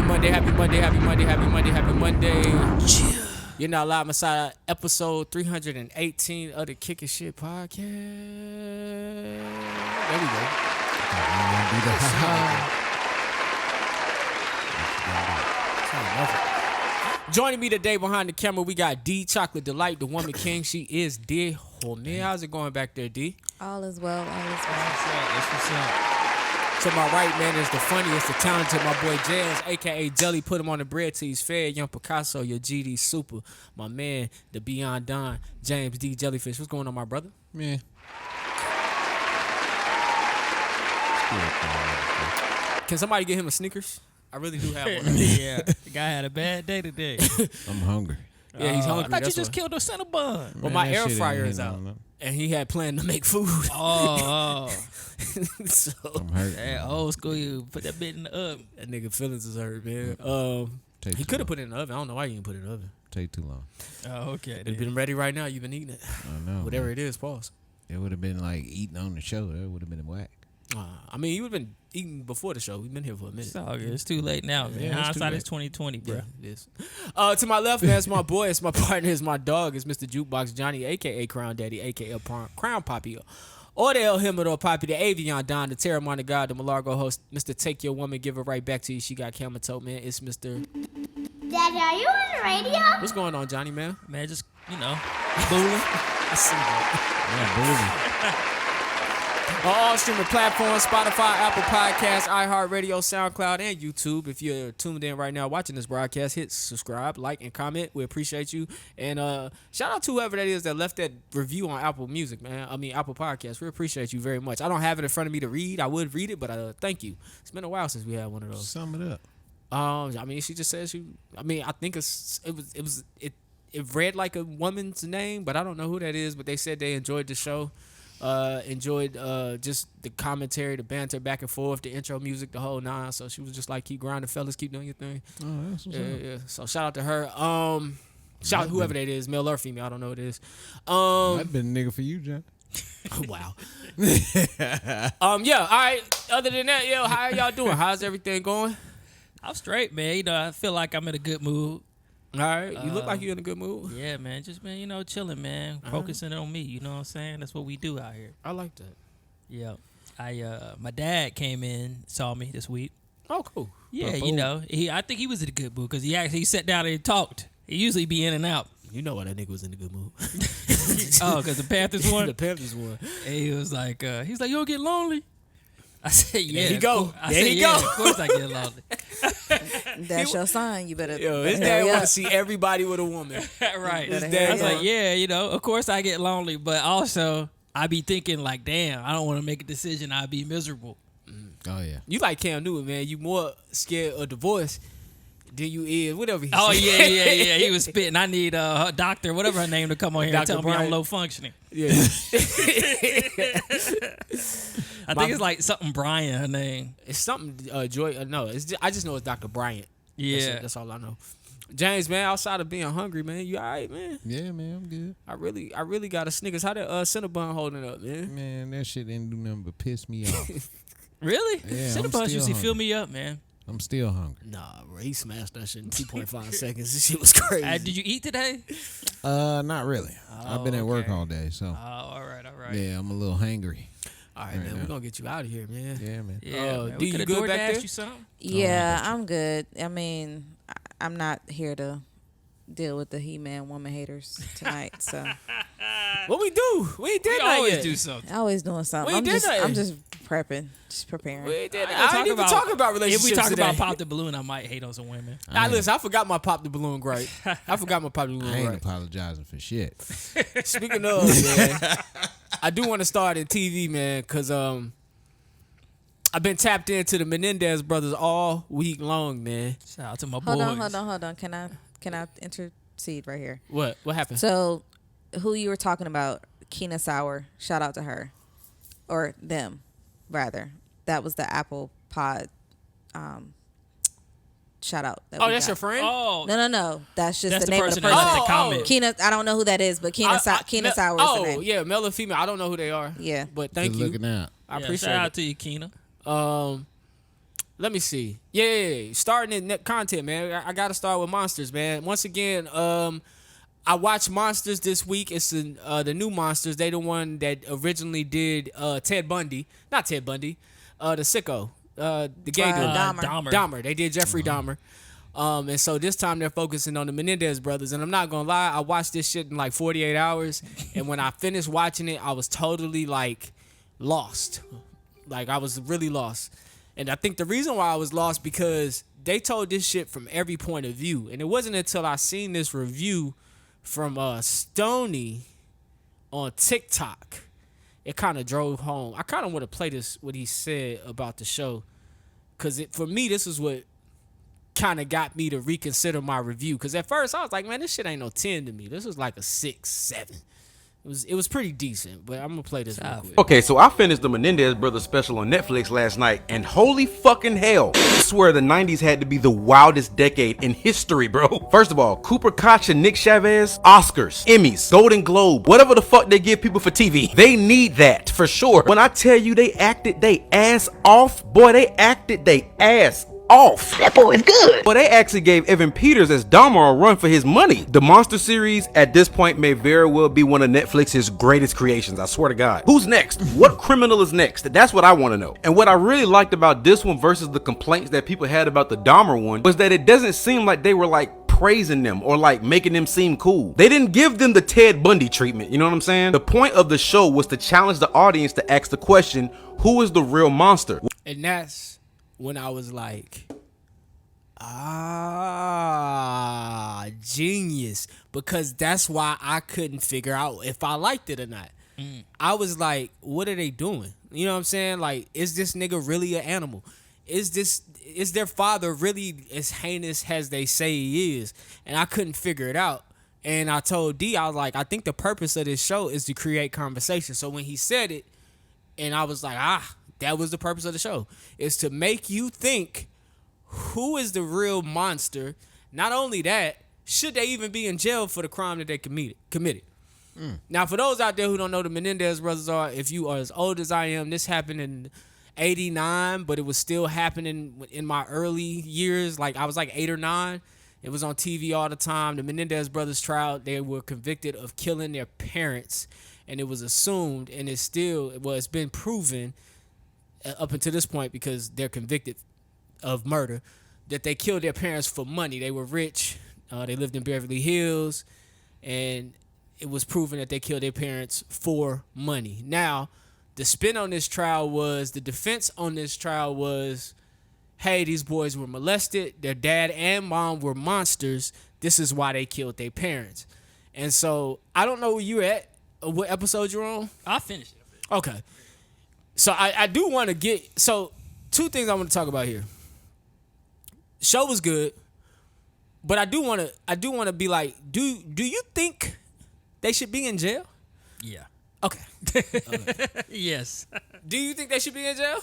Monday, happy Monday, happy Monday, happy Monday, happy Monday. You're now live inside episode 318 of the Kickin' Shit podcast. There we go. Joining me today behind the camera, we got D Chocolate Delight, the woman king. She is D. Hornet. How's it going back there, D? All is well, all is well. What's up? To my right, man, is the funniest, the talented, my boy Jazz, a.k.a. Jelly. Put him on the bread till he's fed. Young Picasso, your GD Super. My man, the Beyond Don, James D. Jellyfish. What's going on, my brother? Man. Can somebody get him a Snickers? I really do have one. Yeah, the guy had a bad day today. I'm hungry. Yeah, he's hungry. I thought you just killed a Cinnabon. Well, my air fryer is out, and he had planned to make food. Oh. So, I'm hurt. Hey, old school, you put that bit in the oven. That nigga feelings is hurt, man. He could have put it in the oven. I don't know why you didn't put it in the oven. Take too long. Oh, okay. It's been ready right now. You've been eating it. I know. Whatever man. it is, pause. It would have been like eating on the show. That would have been whack. I mean, you would have been eating before the show. We've been here for a minute. It's all good. It's too late now, man. Yeah, Hindsight is 2020, bro. Yeah, it is. To my left, man, it's my boy. It's my partner. It's my dog. It's Mr. Jukebox Johnny, a.k.a. Crown Daddy, a.k.a. Crown Poppy. Or the El Himador Poppy, the Avion Don, the Terramana God, the Malargo host, Mr. Take Your Woman, Give Her Right Back to You. She got camel toe, man. It's Mr. Daddy, are you on the radio? What's going on, Johnny, man? Man, just, booling. I see that. Yeah, booty. On all streaming platforms, Spotify, Apple Podcasts, iHeartRadio, SoundCloud, and YouTube. If you're tuned in right now watching this broadcast, hit subscribe, like, and comment. We appreciate you. And shout out to whoever that is that left that review on Apple Music, man. Apple Podcasts. We appreciate you very much. I don't have it in front of me to read. I would read it, but thank you. It's been a while since we had one of those. Sum it up. She just says I think it read like a woman's name, but I don't know who that is. But they said they enjoyed the show. Enjoyed just the commentary, the banter back and forth, the intro music, the whole nine. So she was just like, keep grinding, fellas, keep doing your thing. Oh, that's what's up. Yeah. So shout out to her. Shout out whoever that is, male or female, I don't know who it is. I've been a nigga for you, John. Wow. Yeah, all right. Other than that, how y'all doing? How's everything going? I'm straight, man. I feel like I'm in a good mood. All right. You look like you're in a good mood. Yeah, man. Just been, chilling, man. Focusing on me. You know what I'm saying? That's what we do out here. I like that. Yeah. My dad came in, saw me this week. Oh, cool. Yeah, I think he was in a good mood because he sat down and talked. He usually be in and out. You know why that nigga was in a good mood. Oh, because the Panthers won? The Panthers won. And he was like, you don't get lonely? I said, yeah. There he go. Of course I get lonely. That's your sign. You better. His dad want to see everybody with a woman. Right. His I dad was like, of course I get lonely, but also I be thinking like, damn, I don't want to make a decision. I'd be miserable. Oh, yeah. You like Cam Newton, man. You more scared of divorce than you is whatever he said. Oh, yeah. He was spitting. I need a doctor, whatever her name, to come on here and Dr. tell Brian. me I'm low functioning. Yeah. I think it's like something Brian, her name. It's something Joy. No, I just know it's Dr. Bryant. Yeah. That's all I know. James, man, outside of being hungry, man, you all right, man? Yeah, man, I'm good. I really got a Snickers. How that Cinnabon holding up, man? Man, that shit didn't do nothing but piss me off. Really? Yeah, Cinnabons usually hungry. fill me up, man. I'm still hungry. Nah, bro, he smashed that shit in 2.5 seconds. This shit was crazy. Did you eat today? Not really. I've been at work okay. all day, so. Oh, all right. Yeah, I'm a little hangry. All right, man, we're going to get you out of here, man. Yeah, man. Yeah, man. D, We you could good have back there? you something. Yeah, I'm good. I'm not here to deal with the He-Man woman haters tonight. So What we do? We did We that always yet. do something. always doing something. We did that. I'm just prepping, just preparing. We did. I I didn't even talk about relationships If we talk today. about Pop the Balloon, I might hate on some women. Nah, listen, I forgot my Pop the Balloon gripe. I forgot my Pop the I Balloon ain't gripe. apologizing for shit. Speaking of, man, I do want to start in TV, man, because I've been tapped into the Menendez Brothers all week long, man. Shout out to my Hold boys. on. Can I intercede right here? What happened? So, who you were talking about, Keena Sour? Shout out to her, or them, rather. That was the Apple Pod. Shout out. Oh, that's your friend? Oh, No. That's just that's the the name of person the that person. left the comment. Keena, I don't know who that is, but Keena Sour is the name. yeah, male or female. I don't know who they are. Yeah. But thank Good you. looking out. I Yeah, appreciate shout out it. to you, Keena. Let me see. Yeah. Starting in net content, man. I got to start with Monsters, man. Once again, I watched Monsters this week. It's the new Monsters. They the one that originally did Ted Bundy. Not Ted Bundy. The sicko. The gay dude. Dahmer. They did Jeffrey Dahmer. And so this time they're focusing on the Menendez brothers. And I'm not going to lie, I watched this shit in like 48 hours. And when I finished watching it, I was totally like lost. Like I was really lost. And I think the reason why I was lost because they told this shit from every point of view. And it wasn't until I seen this review from Stoney on TikTok, it kind of drove home. I kind of want to play this, what he said about the show. Because for me, this is what kind of got me to reconsider my review. Because at first, I was like, man, this shit ain't no 10 to me. This was like a 6, 7. It was pretty decent, but I'm going to play this real quick. Okay, so I finished the Menendez Brothers special on Netflix last night, and holy fucking hell, I swear the 90s had to be the wildest decade in history, bro. First of all, Cooper Koch and Nick Chavez, Oscars, Emmys, Golden Globe, whatever the fuck they give people for TV, they need that, for sure. When I tell you they acted they ass off, boy, they acted they ass off. That boy is good. But they actually gave Evan Peters as Dahmer a run for his money. The Monster series at this point may very well be one of Netflix's greatest creations, I swear to God. Who's next? What criminal is next? That's what I want to know. And what I really liked about this one versus the complaints that people had about the Dahmer one was that it doesn't seem like they were like praising them or like making them seem cool. They didn't give them the Ted Bundy treatment, you know what I'm saying? The point of the show was to challenge the audience to ask the question, who is the real monster? And that's when I was like, genius. Because that's why I couldn't figure out if I liked it or not. I was like, what are they doing? You know what I'm saying? Like, is this nigga really an animal? Is their father really as heinous as they say he is? And I couldn't figure it out. And I told D, I was like, I think the purpose of this show is to create conversation. So when he said it, and I was like, that was the purpose of the show, is to make you think, who is the real monster? Not only that, should they even be in jail for the crime that they committed? Now, for those out there who don't know, the Menendez brothers are, if you are as old as I am, this happened in 89, but it was still happening in my early years. Like, I was like 8 or 9. It was on TV all the time. The Menendez brothers trial, they were convicted of killing their parents, and it was assumed, and it's been proven up until this point, because they're convicted of murder, that they killed their parents for money. They were rich. They lived in Beverly Hills, and it was proven that they killed their parents for money. Now, the spin on this trial was, the defense on this trial was, hey, these boys were molested. Their dad and mom were monsters. This is why they killed their parents. And so, I don't know where you're at, or what episode you're on. I finished it. Okay. So I do want to get, so 2 things I want to talk about here. Show was good, but I do want to be like, do you think they should be in jail? Yeah. Okay. Yes. Do you think they should be in jail?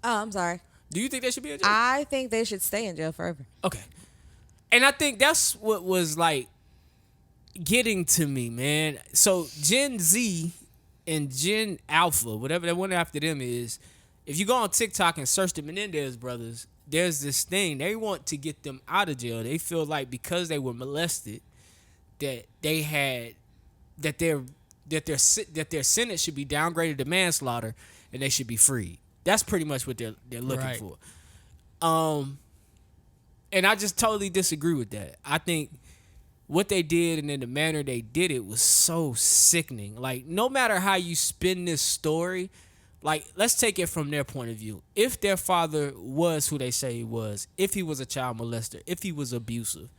Oh, I'm sorry. Do you think they should be in jail? I think they should stay in jail forever. Okay. And I think that's what was like getting to me, man. So Gen Z and Gen Alpha, whatever that one after them is, if you go on TikTok and search the Menendez brothers, there's this thing. They want to get them out of jail. They feel like because they were molested, that they had that their sentence should be downgraded to manslaughter, and they should be freed. That's pretty much what they're looking for. And I just totally disagree with that. I think what they did and in the manner they did it was so sickening. Like, no matter how you spin this story, like, let's take it from their point of view. If their father was who they say he was, if he was a child molester, if he was abusive,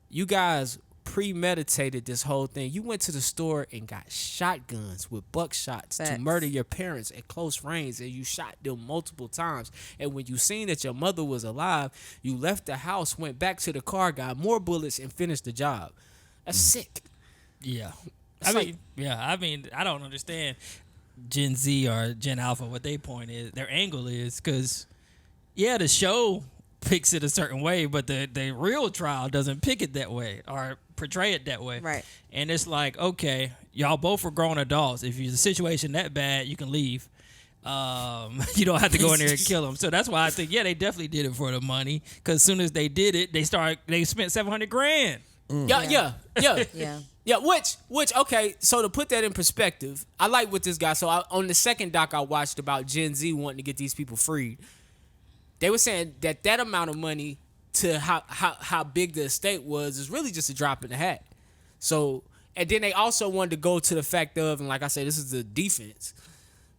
you guys premeditated this whole thing. You went to the store and got shotguns with buckshots to murder your parents at close range, and you shot them multiple times. And when you seen that your mother was alive, you left the house, went back to the car, got more bullets, and finished the job. That's sick. Yeah. I mean, I don't understand Gen Z or Gen Alpha, what their point is, their angle is, because, yeah, the show picks it a certain way, but the real trial doesn't pick it that way or portray it that way. Right. And it's like, okay, y'all both are grown adults. If the situation that bad, you can leave. you don't have to go in there and kill them. So that's why I think, yeah, they definitely did it for the money. Because as soon as they did it, they spent $700,000. Yeah. Yeah. Which okay, so to put that in perspective, I like what this guy, on the second doc I watched about Gen Z wanting to get these people freed, they were saying that amount of money to how big the estate was is really just a drop in the hat. So, and then they also wanted to go to the fact of, and like I said, this is the defense.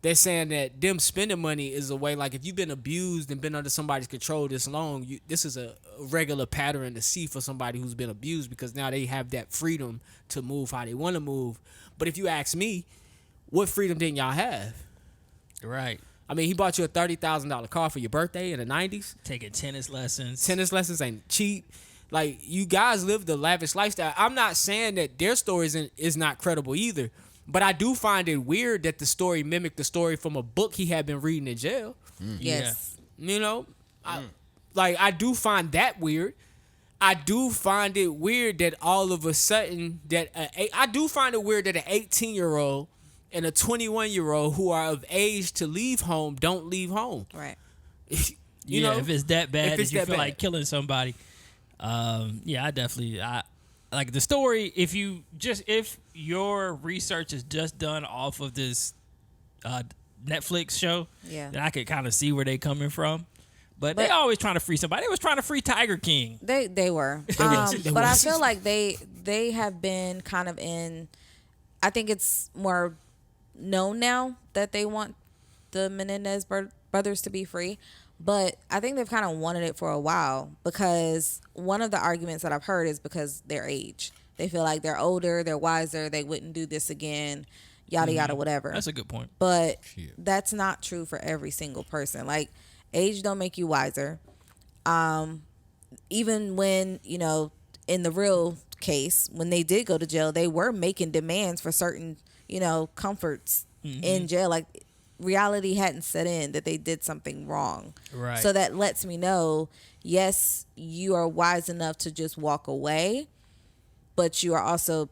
They're saying that them spending money is a way, like if you've been abused and been under somebody's control this long, this is a regular pattern to see for somebody who's been abused, because now they have that freedom to move how they want to move. But if you ask me, what freedom didn't y'all have? Right. I mean, he bought you a $30,000 car for your birthday in the 90s. Taking tennis lessons. Tennis lessons ain't cheap. Like, you guys live the lavish lifestyle. I'm not saying that their story is not credible either. But I do find it weird that the story mimicked the story from a book he had been reading in jail. Yes. You know? I do find that weird. I do find it weird that all of a sudden I do find it weird that an 18-year-old and a 21-year-old who are of age to leave home don't leave home. Right. You know? If it's that bad, if you feel bad. like killing somebody, I like the story. If your research is just done off of this Netflix show, then I could kind of see where they coming from. But they always trying to free somebody. They was trying to free Tiger King. They were. But I feel like they have been kind of in. I think it's more known now that they want the Menendez brothers to be free. But I think they've kind of wanted it for a while, because one of the arguments that I've heard is because their age. They feel like they're older, they're wiser, they wouldn't do this again, yada, yada, whatever. That's a good point. But that's not true for every single person. Like, age don't make you wiser. Even when, in the real case, when they did go to jail, they were making demands for certain, comforts in jail. Like, reality hadn't set in that they did something wrong. Right. So that lets me know, yes, you are wise enough to just walk away, but you are also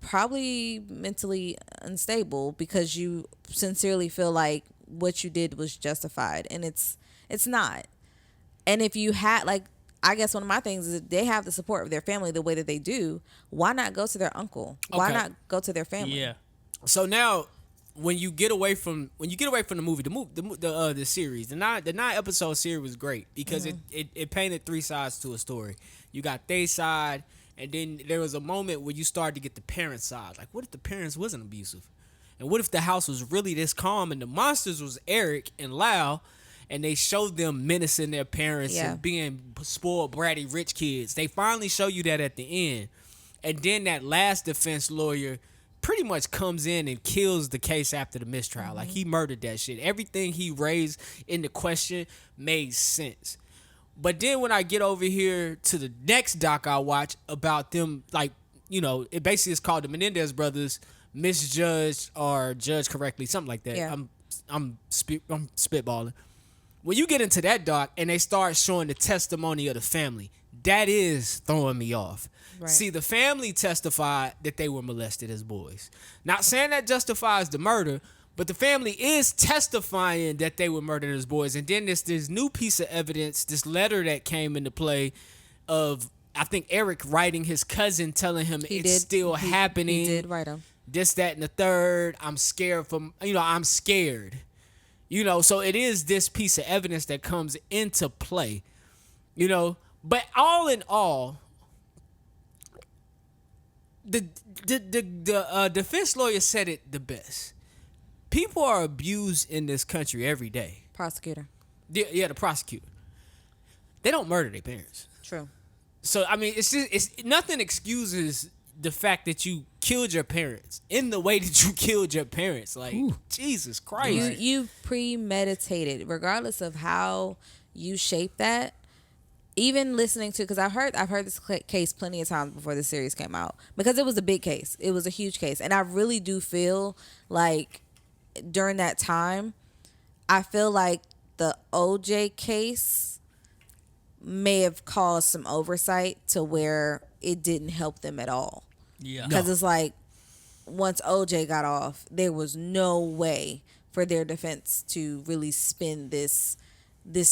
probably mentally unstable because you sincerely feel like what you did was justified, and it's not. And if you had, like, I guess one of my things is if they have the support of their family the way that they do, why not go to their uncle? Why not go to their family? Yeah. So now, when you get away from the movie, the series, the 9-episode series was great because it painted three sides to a story. You got their side, and then there was a moment where you started to get the parents' side. Like, what if the parents wasn't abusive? And what if the house was really this calm and the monsters was Eric and Lau, and they showed them menacing their parents and being spoiled, bratty, rich kids? They finally show you that at the end. And then that last defense lawyer pretty much comes in and kills the case after the mistrial. Like, he murdered that shit. Everything he raised in the question made sense. But then when I get over here to the next doc I watch about them, like, it basically is called the Menendez Brothers Misjudged or Judged Correctly, something like that. Yeah. I'm spitballing. When you get into that doc and they start showing the testimony of the family, that is throwing me off. Right. See, the family testified that they were molested as boys. Not saying that justifies the murder, but the family is testifying that they were murdered as boys. And then there's this new piece of evidence, this letter that came into play of, I think, Eric writing his cousin telling him still happening. He did write him. This, that, and the third. I'm scared from, I'm scared. So it is this piece of evidence that comes into play. But all in all, the defense lawyer said it the best. People are abused in this country every day. Prosecutor. Yeah, the prosecutor. They don't murder their parents. True. So, I mean, it's nothing excuses the fact that you killed your parents in the way that you killed your parents. Like, Jesus Christ. You premeditated, regardless of how you shape that. Even listening to, because I've heard this case plenty of times before the series came out, because it was a big case. It was a huge case. And I really do feel like during that time, I feel like the OJ case may have caused some oversight to where it didn't help them at all. Yeah. Because it's like, once OJ got off, there was no way for their defense to really spin this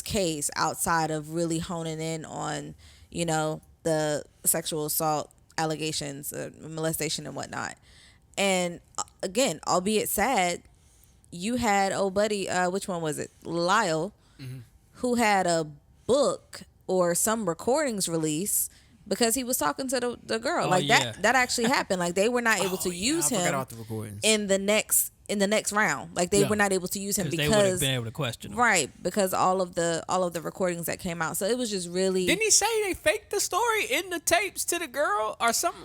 case outside of really honing in on, the sexual assault allegations, molestation and whatnot. And again, albeit sad, you had old buddy, which one was it? Lyle, who had a book or some recordings release because he was talking to the girl. That actually happened. Like they were not able to use him in the next round. Like they were not able to use him because they would have been able to question him. Right, because all of the recordings that came out. So it was just really. Didn't he say they faked the story in the tapes to the girl or something?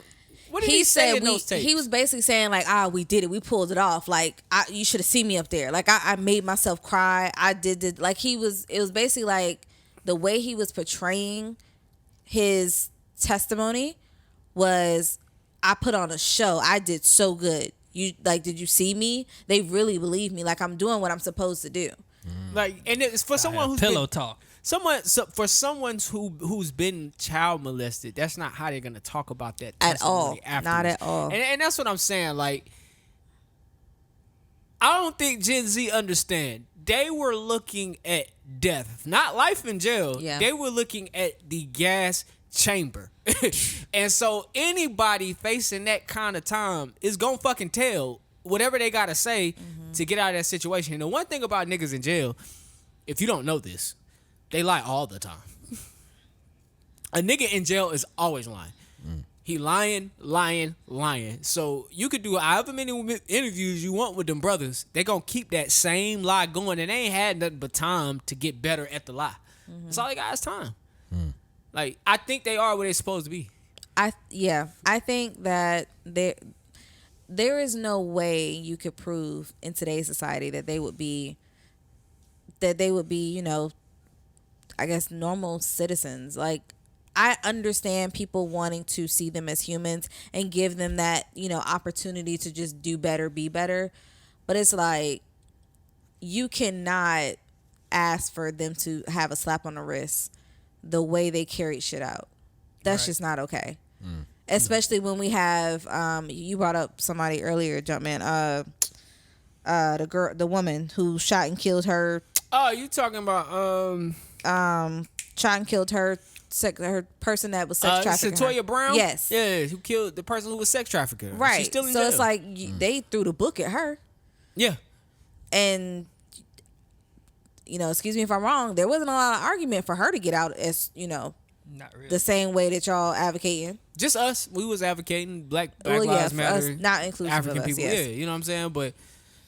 What did he say in those tapes? He was basically saying like, we did it. We pulled it off. Like, you should have seen me up there. Like, I made myself cry. I did it. Like, it was basically like the way he was portraying his testimony was, I put on a show. I did so good. Did you see me? They really believe me. Like, I'm doing what I'm supposed to do. Like, and it's for someone who's pillow talk. For someone who's been child molested, that's not how they're gonna talk about that at all. Afterwards. Not at all. And that's what I'm saying. Like, I don't think Gen Z understand. They were looking at death, not life in jail. Yeah. They were looking at the gas chamber. And so anybody facing that kind of time is gonna fucking tell whatever they gotta say to get out of that situation. And the one thing about niggas in jail, if you don't know this, they lie all the time. A nigga in jail is always lying. He lying. So you could do however many interviews you want with them brothers. They gonna keep that same lie going, and they ain't had nothing but time to get better at the lie. That's all they got is time. Like, I think they are where they're supposed to be. I think that there is no way you could prove in today's society that they would be, I guess, normal citizens. Like, I understand people wanting to see them as humans and give them that, opportunity to just do better, be better. But it's like, you cannot ask for them to have a slap on the wrist the way they carried shit out. That's just not okay. Especially when we have, you brought up somebody earlier, Jumpman, the woman who shot and killed her. Oh, you talking about shot and killed her person that was sex trafficking. Toya Brown? Yes. Yeah, who killed the person who was sex trafficking. Right. She's still in so jail. It's like they threw the book at her. Yeah. And excuse me if I'm wrong, there wasn't a lot of argument for her to get out as, Not really. the same way that y'all advocating. Just us. We was advocating Black Well, Lives for Matter. us, not inclusive African of us, people. yes. Yeah, you know what I'm saying? But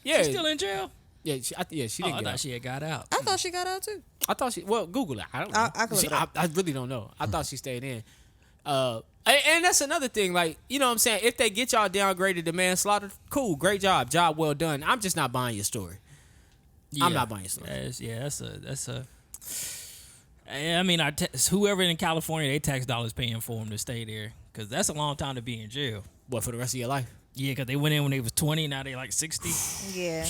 yeah. She's still in jail? Yeah, she didn't I get thought out. she had got out. I thought she got out too. I thought Google it. I don't know. I can look it up. I really don't know. I thought she stayed in. And that's another thing. Like, you know what I'm saying? If they get y'all downgraded to manslaughter, cool, great job. Job well done. I'm just not buying your story. Yeah. I'm not buying your story. That's a. I mean, whoever in California, they tax dollars paying for them to stay there because that's a long time to be in jail. What, for the rest of your life? Yeah, because they went in when they was 20, now they like 60. Yeah.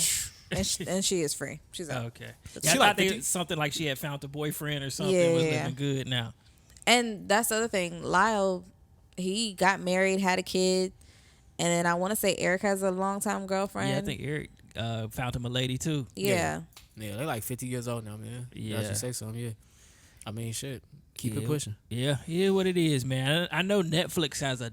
And she is free. She's out. Okay. She I like thought 50? Something like she had found a boyfriend or something, Yeah, was yeah. living good now. And that's the other thing. Lyle, he got married, had a kid, and then I want to say Eric has a longtime girlfriend. Yeah, I think Eric found him a lady too. Yeah. Yeah, they're like 50 years old now, man. Yeah. I should say something, yeah. I mean, shit. Keep it pushing. Yeah, what it is, man. I know Netflix has a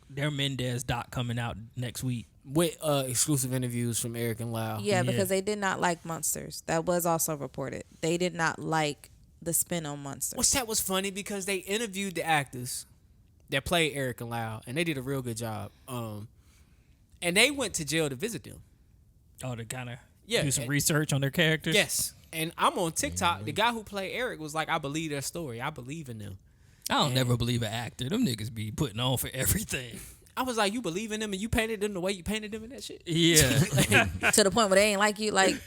their Menendez doc coming out next week. With exclusive interviews from Eric and Lyle. Yeah, because they did not like Monsters. That was also reported. They did not like the spin on Monsters. Which that was funny because they interviewed the actors that played Eric and Lyle, and they did a real good job. And they went to jail to visit them. Oh, to kind of Yeah, do some research on their characters? Yes. And I'm on TikTok. The guy who played Eric was like, I believe their story. I believe in them. I don't never believe an actor. Them niggas be putting on for everything. I was like, you believe in them and you painted them the way you painted them in that shit? Yeah. To the point where they ain't like you. Like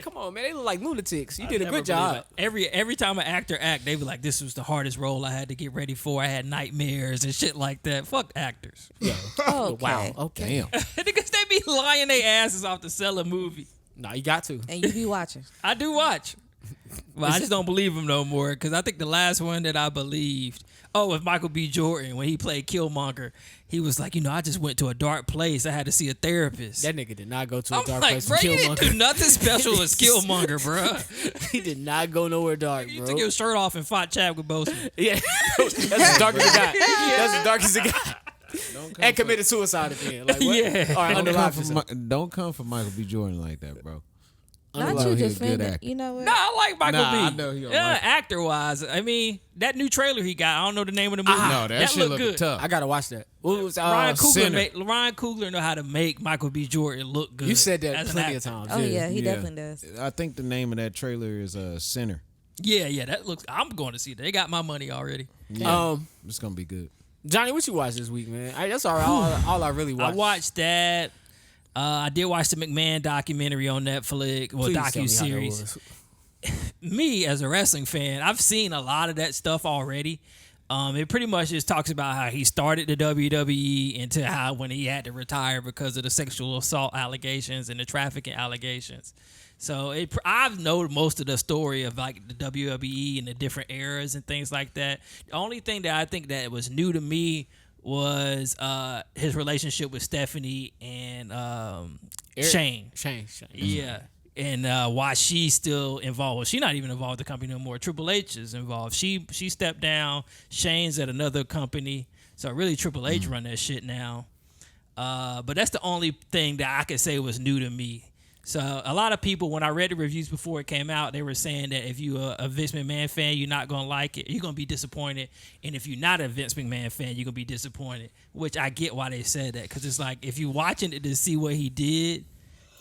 Come on, man. They look like lunatics. You did a Never good believe job. it. Every time an actor act, they be like, this was the hardest role I had to get ready for. I had nightmares and shit like that. Fuck actors. okay. Wow. Okay. Damn. Because they be lying their asses off to sell a movie. No, you got to. And you be watching. I do watch. But I just don't believe him no more because I think the last one that I believed, with Michael B. Jordan when he played Killmonger, he was like, I just went to a dark place. I had to see a therapist. That nigga did not go to a I'm dark like, place bro, for you didn't do Killmonger. nothing special as Killmonger, bro. He did not go nowhere dark, You bro. took your shirt off and fought Chadwick Boseman. Yeah, that's as dark as it got. That's as dark as it got. And committed suicide at the end. Like, what? Yeah. All right, Don't underlife come, yourself. don't come for Michael B. Jordan like that, bro. Not Underlife, you he a good defending. actor. You know what? Nah, I like Michael Nah, B. I know he don't yeah, like it. actor-wise. I mean, that new trailer he got, I don't know the name of the movie. No, that shit looked look good. tough. I gotta watch that. What was Ryan Sinner. Coogler know how to make Michael B. Jordan look good. You said that as an plenty of actor. times. Oh yeah, he Yeah. definitely does. I think the name of that trailer is Sinner. Yeah, that looks. I'm going to see that. They got my money already. Yeah, it's gonna be good. Johnny, what you watch this week, man? That's all right. All I really watched. I watched that. I did watch the McMahon documentary on Netflix. Well, Please tell me how that docu-series. was. Me as a wrestling fan, I've seen a lot of that stuff already. It pretty much just talks about how he started the WWE into how when he had to retire because of the sexual assault allegations and the trafficking allegations. So I've known most of the story of like the WWE and the different eras and things like that. The only thing that I think that was new to me was his relationship with Stephanie and Shane. Shane. Yeah. And why she's still involved. Well, she's not even involved with the company no more. Triple H is involved. She stepped down. Shane's at another company. So really Triple H run that shit now. But that's the only thing that I could say was new to me. So a lot of people, when I read the reviews before it came out, they were saying that if you're a Vince McMahon fan, you're not going to like it. You're going to be disappointed. And if you're not a Vince McMahon fan, you're going to be disappointed, which I get why they said that. Because it's like if you're watching it to see what he did,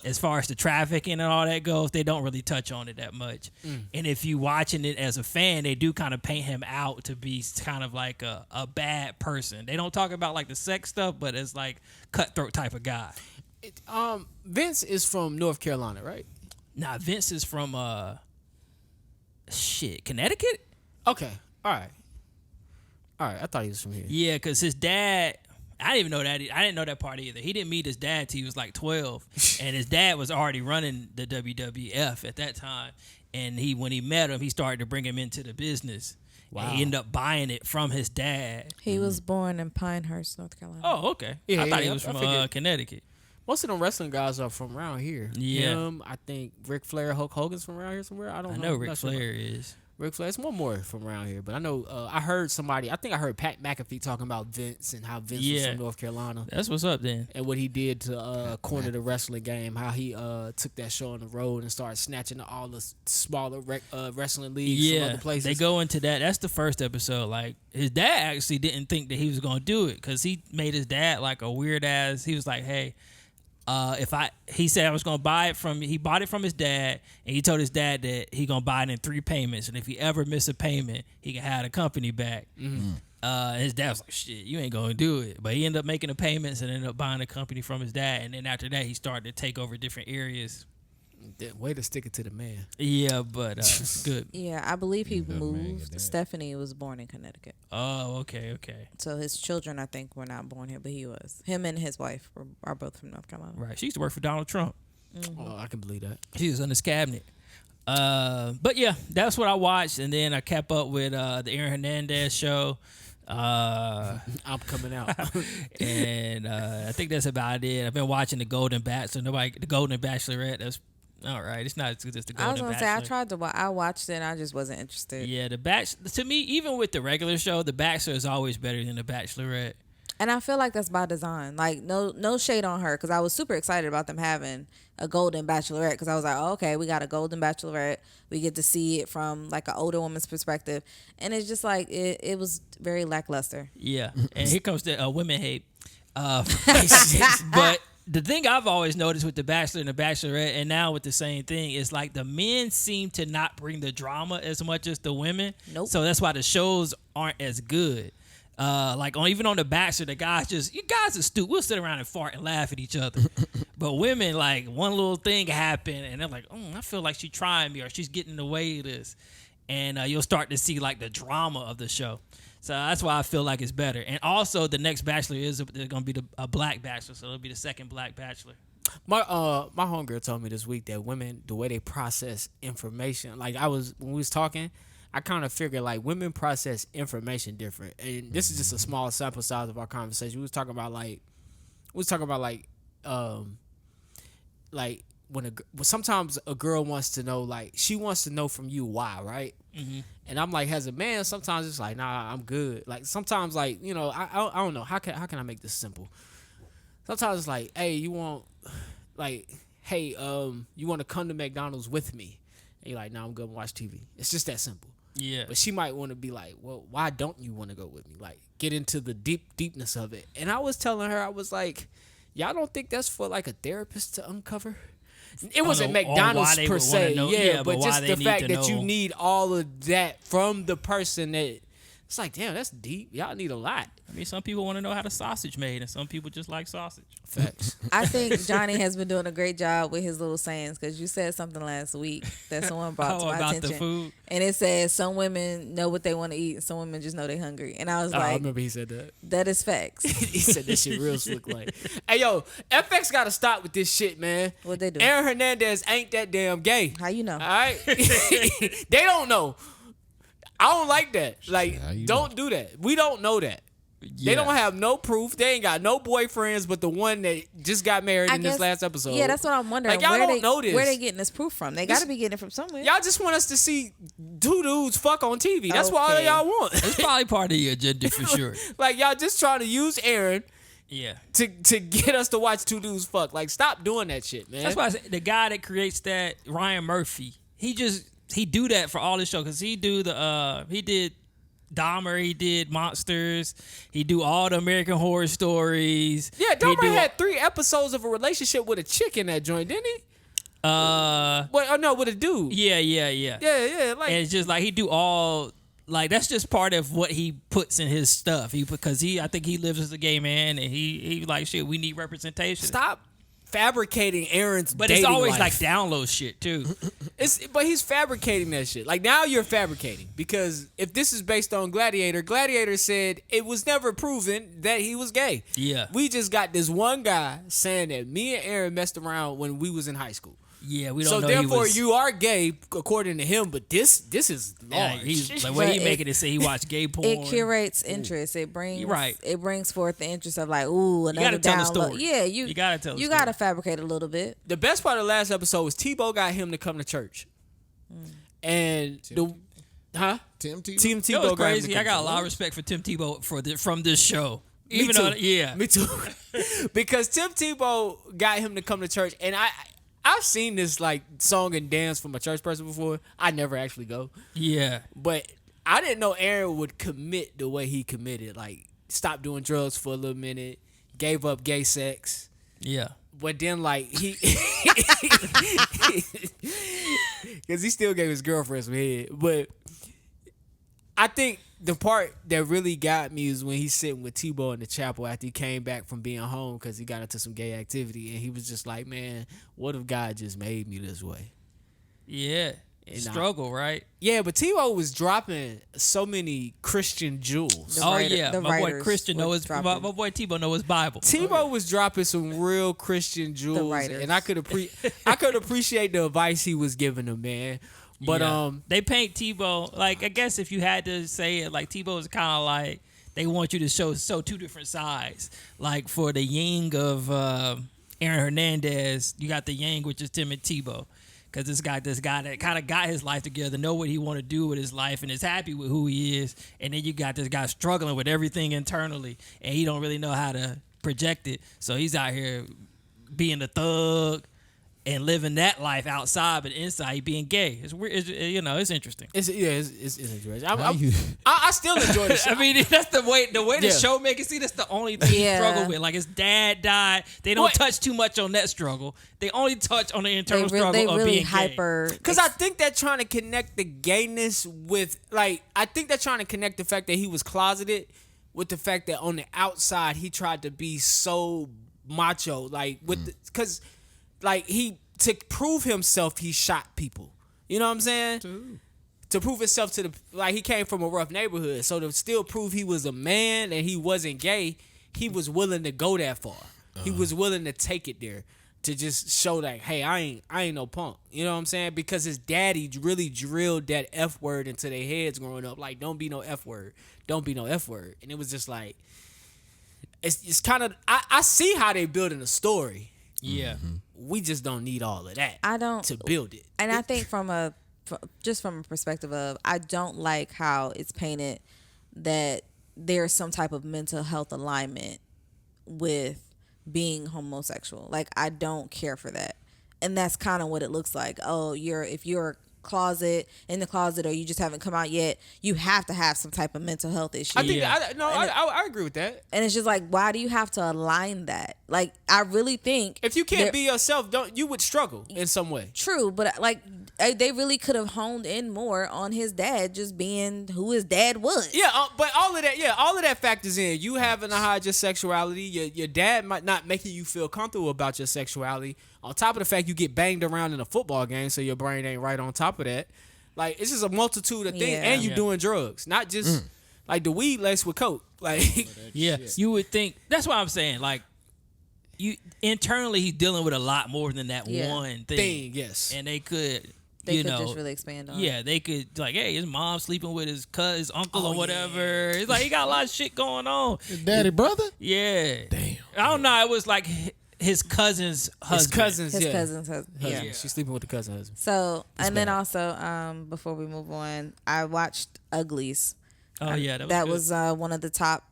as far as the trafficking and all that goes, they don't really touch on it that much. And if you watching it as a fan, they do kind of paint him out to be kind of like a bad person. They don't talk about like the sex stuff, but it's like cutthroat type of guy. Vince is from North Carolina, right? Nah, Vince is from Connecticut? Okay. All right. I thought he was from here. Yeah, because his dad, I didn't even know that. I didn't know that part either. He didn't meet his dad till he was like 12, and his dad was already running the WWF at that time. And when he met him, he started to bring him into the business. Wow. And he ended up buying it from his dad. He was born in Pinehurst, North Carolina. Oh, okay. Yeah, I thought yeah, he was I from figured. Connecticut. Most of them wrestling guys are from around here. Yeah. Him, I think Ric Flair, Hulk Hogan's from around here somewhere. I don't I know. know I'm Ric not sure. Flair is. Ric Flair. It's one more from around here, but I know I heard somebody. I think I heard Pat McAfee talking about Vince and how Vince was from North Carolina That's what's up then. and what he did to corner the wrestling game. How he took that show on the road and started snatching all the smaller wrestling leagues from other places. They go into that. That's the first episode. Like his dad actually didn't think that he was gonna do it because he made his dad like a weird ass. He was like, hey. He said I was gonna buy it he bought it from his dad, and he told his dad that he gonna buy it in 3 payments, and if he ever miss a payment, he can have the company back. His dad was like, "Shit, you ain't gonna do it," but he ended up making the payments and ended up buying the company from his dad, and then after that, he started to take over different areas. Way to stick it to the man. Yeah, but good. Yeah, I believe he man, moved. your dad. Stephanie was born in Connecticut. Oh, okay. So his children, I think, were not born here, but he was. Him and his wife are both from North Carolina. Right. She used to work for Donald Trump. Oh, I can believe that. She was on his cabinet. But yeah, that's what I watched, and then I kept up with the Aaron Hernandez show. I'm coming out. And I think that's about it. I've been watching the Golden Bachelor. The Golden Bachelorette. That's all right. It's not as good as the I Golden was Bachelor. gonna say I watched it and I just wasn't interested. Yeah, the Bachelor. To me, even with the regular show, the Bachelor is always better than the Bachelorette. And I feel like that's by design. Like no shade on her because I was super excited about them having a Golden Bachelorette because I was like, oh, okay, we got a Golden Bachelorette. We get to see it from like an older woman's perspective, and it's just like it was very lackluster. Yeah, and here comes the women hate. But the thing I've always noticed with the Bachelor and the Bachelorette, and now with the same thing, is like the men seem to not bring the drama as much as the women. Nope. So that's why the shows aren't as good. Even on the Bachelor, the guys you guys are stupid. We'll sit around and fart and laugh at each other. But women, like one little thing happened, and they're like, I feel like she's trying me or she's getting in the way of this. And you'll start to see like the drama of the show. So that's why I feel like it's better. And also, the next Bachelor is going to be a black Bachelor, so it'll be the second black Bachelor. My homegirl told me this week that women, the way they process information, like when we was talking, I kind of figured like women process information different, and this is just a small sample size of our conversation. We was talking about when sometimes a girl wants to know, like she wants to know from you why, right? Mm-hmm. And I'm like, as a man, sometimes it's like, nah, I'm good. Like sometimes, like I don't know how can I make this simple. Sometimes it's like, hey, you want to come to McDonald's with me? And you're like, nah, I'm good to watch TV. It's just that simple. Yeah. But she might want to be like, well, why don't you want to go with me? Like, get into the deepness of it. And I was telling her, I was like, y'all don't think that's for like a therapist to uncover? It wasn't McDonald's per se, but just the fact that you need all of that from the person that it's like, damn, that's deep. Y'all need a lot. I mean, some people want to know how the sausage made, and some people just like sausage. Facts. I think Johnny has been doing a great job with his little sayings, because you said something last week that someone brought to my about attention. the food? And it says some women know what they want to eat, and some women just know they're hungry. And I was like, I remember he said that. That is facts. He said that shit real slick. Like, hey, yo, FX got to stop with this shit, man. What they do? Aaron Hernandez ain't that damn gay. How you know? All right? They don't know. I don't like that. Like, don't do that. We don't know that. They don't have no proof. They ain't got no boyfriends but the one that just got married in this last episode. Yeah, that's what I'm wondering. Like, y'all don't know this. Where they getting this proof from? They got to be getting it from somewhere. Y'all just want us to see two dudes fuck on TV. That's what all y'all want. It's probably part of the agenda for sure. Like, y'all just trying to use Aaron to get us to watch two dudes fuck. Like, stop doing that shit, man. That's why I say, the guy that creates that, Ryan Murphy, he do that for all his show, because he did Dahmer, he did Monsters, he do all the American Horror Stories. Yeah, Dahmer had 3 episodes of a relationship with a chick in that joint, didn't he? With a dude. Yeah. Yeah. Like, and it's just like he do all, like, that's just part of what he puts in his stuff. I think he lives as a gay man, and he like, shit, we need representation. Stop fabricating Aaron's but dating it's always life. like download shit too. But he's fabricating that shit. Like, now you're fabricating, because if this is based on Gladiator said it was never proven that he was gay. Yeah. We just got this one guy saying that me and Aaron messed around when we was in high school. Yeah, we don't so know. So therefore, you are gay according to him. But this is large. He's like, what he making it say he watched gay porn. It curates interest. It brings It brings forth the interest of like, ooh, another you gotta tell download. the story. Yeah, you gotta tell. You gotta fabricate a little bit. The best part of the last episode was Tebow got him to come to church, and Tim Tebow was crazy. I got a lot of respect for Tim Tebow from this show. Me too. Because Tim Tebow got him to come to church, and I've seen this like song and dance from a church person before. I never actually go. Yeah. But I didn't know Aaron would commit the way he committed. Like, stopped doing drugs for a little minute, gave up gay sex. Yeah. But then, like, he... Because he still gave his girlfriend some head. But I think the part that really got me is when he's sitting with Tebow in the chapel after he came back from being home because he got into some gay activity, and he was just like, man, what if God just made me this way? Yeah. Struggle, right? Yeah, but Tebow was dropping so many Christian jewels. My boy Christian knows my boy Tebow knows his Bible. Tebow was dropping some real Christian jewels, and I could appreciate the advice he was giving them, man. But they paint Tebow, like, I guess if you had to say it, like, Tebow is kind of like, they want you to show two different sides. Like, for the yang of Aaron Hernandez, you got the yang, which is Tim and Tebow. Because this guy that kind of got his life together, know what he want to do with his life, and is happy with who he is. And then you got this guy struggling with everything internally, and he don't really know how to project it. So he's out here being a thug and living that life outside, but inside he being gay. It's weird. It's interesting. It's interesting. I still enjoy the show. I mean, that's the way the show make it. See, that's the only thing he struggle with. Like, his dad died. They don't touch too much on that struggle. They only touch on the internal struggle of being hyper gay. Because I think they're trying to connect the gayness with, like, I think they're trying to connect the fact that he was closeted with the fact that on the outside he tried to be so macho, like, because. Like, to prove himself, he shot people. You know what I'm saying? To prove himself he came from a rough neighborhood. So to still prove he was a man and he wasn't gay, he was willing to go that far. He was willing to take it there. to just show that, hey, I ain't no punk. You know what I'm saying? Because his daddy really drilled that F word into their heads growing up. Like, don't be no F word. Don't be no F word. And it was just like, it's kind of, I see how they building a story. Yeah. We just don't need all of that. I don't to build it. And I think from a perspective of, I don't like how it's painted that there's some type of mental health alignment with being homosexual. Like, I don't care for that. And that's kind of what it looks like. Oh, if you're in the closet, or you just haven't come out yet, you have to have some type of mental health issue. I think I agree with that. And it's just like, why do you have to align that? Like, I really think if you can't be yourself, you would struggle in some way. True, but like, they really could have honed in more on his dad just being who his dad was. Yeah, but all of that factors in. You having to hide your sexuality. Your dad might not making you feel comfortable about your sexuality. On top of the fact you get banged around in a football game, so your brain ain't right on top of that. Like, it's just a multitude of things, and you doing drugs, not just like the weed laced with coke. Like, you would think. That's what I'm saying. Like, you internally, he's dealing with a lot more than that one thing. Yes, and they could. They could just really expand on it. Yeah, they could, like, hey, his mom sleeping with his uncle or whatever. It's like, he got a lot of shit going on. His daddy brother? Yeah. Damn. I don't know. It was like his cousin's husband. His cousin's husband. Yeah. She's sleeping with the cousin husband. So, and then also, before we move on, I watched Uglies. Oh, yeah. That was one of the top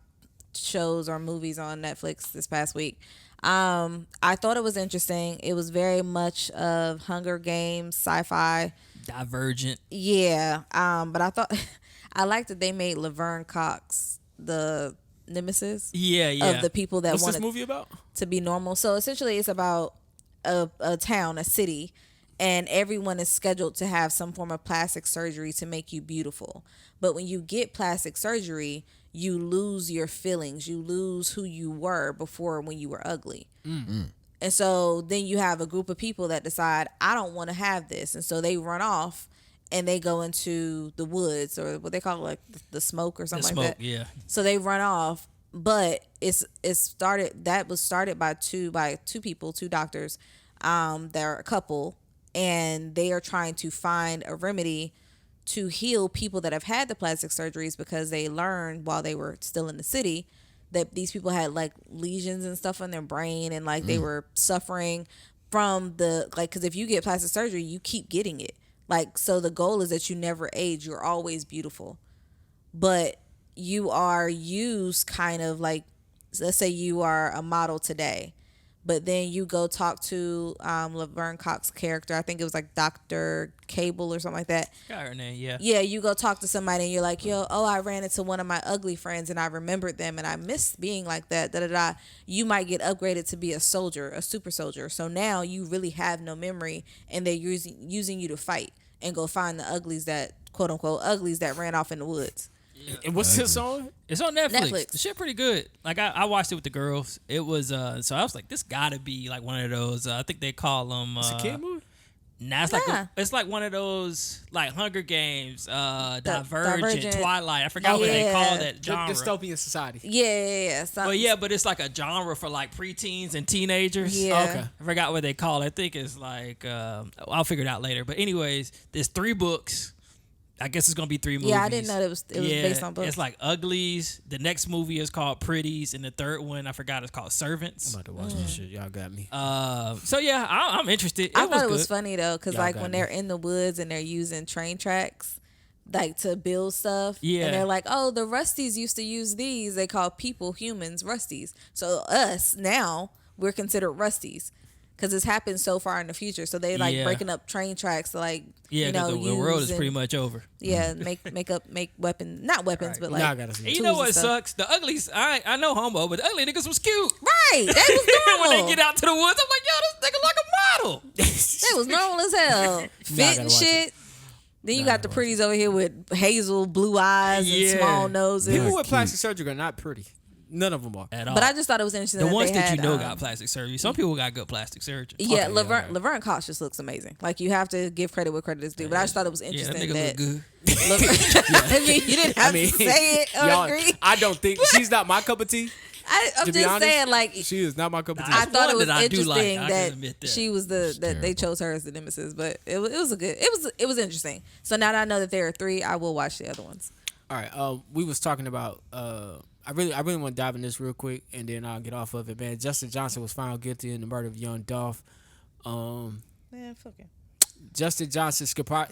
shows or movies on Netflix this past week. I thought it was interesting. It was very much of Hunger Games, sci-fi, Divergent. Yeah. But I thought I liked that they made Laverne Cox the nemesis. Of the people that What's wanted this movie about? To be normal. So essentially, it's about a town, a city, and everyone is scheduled to have some form of plastic surgery to make you beautiful. But when you get plastic surgery, you lose your feelings. You lose who you were before when you were ugly. Mm-hmm. And so then you have a group of people that decide, I don't want to have this. And so they run off and they go into the woods, or what they call it, like the smoke or something like that. Yeah. So they run off, but that was started by two people, two doctors. They're a couple, and they are trying to find a remedy to heal people that have had the plastic surgeries, because they learned while they were still in the city that these people had like lesions and stuff on their brain, and like they were suffering from because if you get plastic surgery, you keep getting it. Like, so the goal is that you never age. You're always beautiful. But you are used kind of like, let's say you are a model today, but then you go talk to Laverne Cox's character. I think it was like Dr. Cable or something like that. Got her name, yeah. Yeah, you go talk to somebody and you're like, I ran into one of my ugly friends and I remembered them and I miss being like that, da-da-da. You might get upgraded to be a soldier, a super soldier. So now you really have no memory, and they're using you to fight and go find the uglies that, quote unquote, uglies that ran off in the woods. And what's this on? It's on Netflix. Netflix. The shit pretty good. Like, I watched it with the girls. It was so I was like, this gotta be like one of those. I think they call them. It's a kid movie. Nah, it's like one of those like Hunger Games, Divergent, Twilight. I forgot what they call that genre. Dystopian society. Yeah. But it's like a genre for like preteens and teenagers. Yeah. Okay. I forgot what they call it. I think it's like I'll figure it out later. But anyways, there's 3 books. I guess it's gonna be 3 movies. Yeah, I didn't know it was based on books. It's like Uglies. The next movie is called Pretties, and the third one I forgot is called Servants. I'm about to watch this shit. Y'all got me. So yeah, I'm interested. I thought it was good. funny though, because Y'all like got when me. they're in the woods and they're using train tracks, like to build stuff. Yeah. And they're like, oh, the Rusties used to use these. They call people, humans, Rusties. So us now, we're considered Rusties, because it's happened so far in the future. So they like breaking up train tracks to like, the world is pretty much over. Yeah, make weapons, not weapons, but like. Y'all gotta see And it. you know tools what and stuff. sucks? The uglies, I know homo, but the ugly niggas was cute. Right, that was When normal. they get out to the woods, I'm like, yo, this nigga like a model. That was normal as hell. Fit gotta and watch shit. Then you got the pretties over here with hazel blue eyes and small noses. People with plastic surgery are not pretty. None of them are. At all. But I just thought it was interesting. the that ones they that had, you know got plastic surgery. Some people got good plastic surgery. Yeah, Okay, Laverne Cox just looks amazing. Like, you have to give credit where credit is due. But I just thought it was Yeah, that interesting nigga look good. I mean, you didn't have to say it or y'all, agree. I don't think she's not my cup of tea. I'm To be just honest, saying, like, she is not my cup of tea. I thought it was one that I do like. interesting I that can admit that. she was that they chose her as the nemesis, but it was a good. It was interesting. So now that I know that there are 3, I will watch the other ones. All right. We was talking about. I really want to dive in this real quick, and then I'll get off of it, man. Justin Johnson was found guilty in the murder of young Dolph. Man, fuck him. Justin Johnson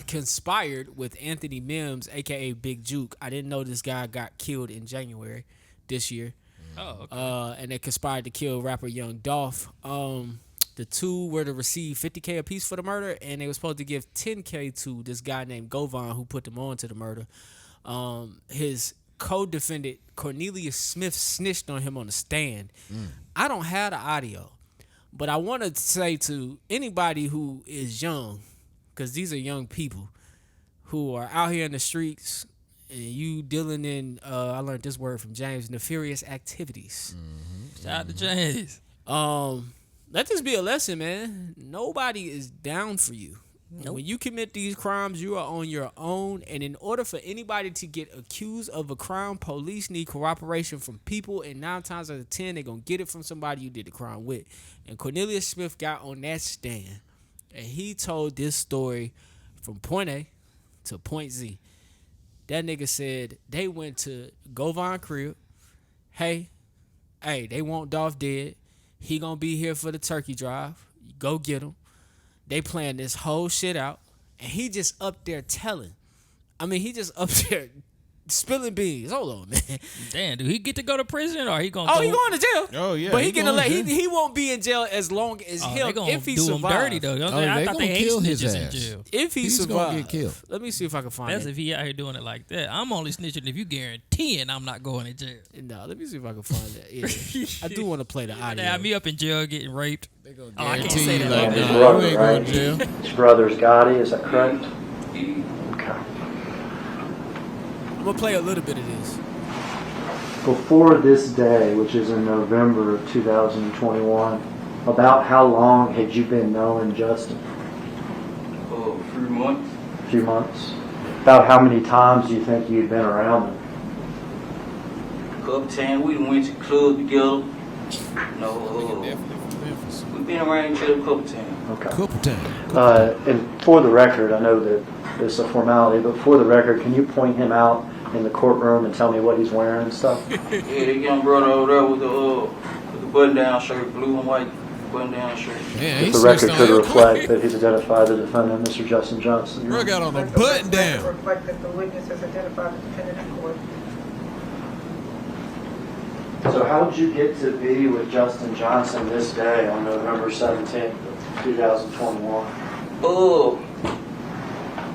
conspired with Anthony Mims, aka Big Juke. I didn't know this guy got killed in January this year. Oh, okay. And they conspired to kill rapper Young Dolph. The two were to receive $50K apiece for the murder, and they were supposed to give $10K to this guy named Govan who put them on to the murder. His co-defendant Cornelius Smith snitched on him on the stand. I don't have the audio, but I want to say to anybody who is young, because these are young people who are out here in the streets and you dealing in, I learned this word from James, nefarious activities. Shout out to James. Let this be a lesson, man. Nobody is down for you. Nope. When you commit these crimes, you are on your own. And in order for anybody to get accused of a crime, police need cooperation from people. And 9 times out of 10, they're going to get it from somebody you did the crime with. And Cornelius Smith got on that stand. And he told this story from point A to point Z. That nigga said they went to Govan crib. Hey, they want Dolph dead. He gonna be here for the turkey drive. Go get him. They playing this whole shit out. And he just up there telling. He just up there spilling beans. Hold on, man. Damn, do he get to go to prison or he gonna? Oh, he going to jail. Oh, yeah, but he he won't be in jail as long as him if he do survives. him dirty though. I they thought gonna they hate kill his snitches in ass. jail. If He's gonna survives, get killed. Let me see if I can find That's it. if he out here doing it like that. I'm only snitching if you guaranteeing I'm not going to jail. No, let me see if I can find that. Yeah. I do want to play the audio. They have me up in jail getting raped. They gonna Oh, I can't guarantee say you that. like, His nah, brother, you ain't right? going to jail. His brother's Gotti, is that correct? Okay. I'm gonna play a little bit of this. Before this day, which is in November of 2021, about how long had you been knowing Justin? A few months. A few months. About how many times do you think you'd been around him? Couple times we done went to the club together. No, we been around each other a couple times. Okay. Couple times. And for the record, I know that it's a formality, but for the record, can you point him out in the courtroom and tell me what he's wearing and stuff? Yeah, that young brother over there with the button-down shirt, blue and white button-down shirt. Man, If the record could reflect that he's identified the defendant, Mr. Justin Johnson. Bro got on a button down. Reflect that the witness has identified the defendant in court. So how did you get to be with Justin Johnson this day on November 17th, 2021?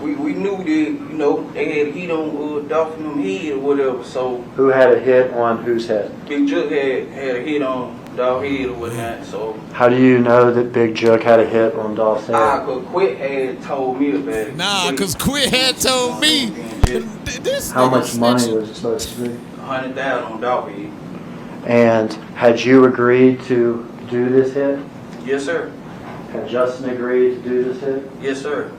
We knew that, they had a hit on Dolph in them head or whatever, so Who had a hit on whose head? Big Jug had a hit on Dolph head or whatnot, so How do you know that Big Jug had a hit on Dolph's head? Cause Quit had told me about it. Nah, because Quit had told me. This How nigga much money snitching. was it supposed to be? 100,000 on Dolph head. And had you agreed to do this hit? Yes, sir. Had Justin agreed to do this hit? Yes, sir.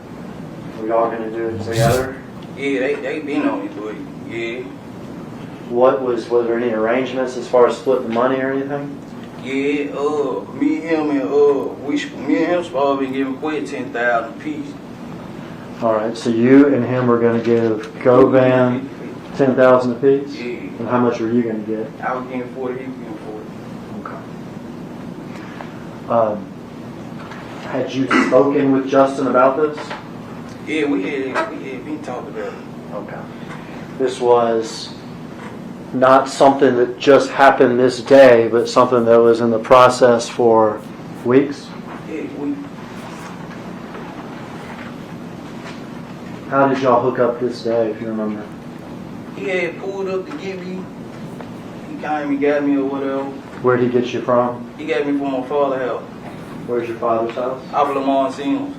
Were y'all going to do it together? Yeah, they been on it, but yeah. Was there any arrangements as far as splitting the money or anything? Yeah, me and him supposed to be giving Quit 10,000 apiece. All right, so you and him were going to give Govan 10,000 apiece? Yeah. And how much were you going to get? I was getting 40, he was getting 40. Okay. Had you spoken with Justin about this? Yeah, we had been talking about it. Okay. This was not something that just happened this day, but something that was in the process for weeks? Yeah, we How did y'all hook up this day, if you remember? he had pulled up to get me. He came and got me or whatever. Where'd he get you from? He got me from my father's house. Where's your father's house? Off of Lamont Sims.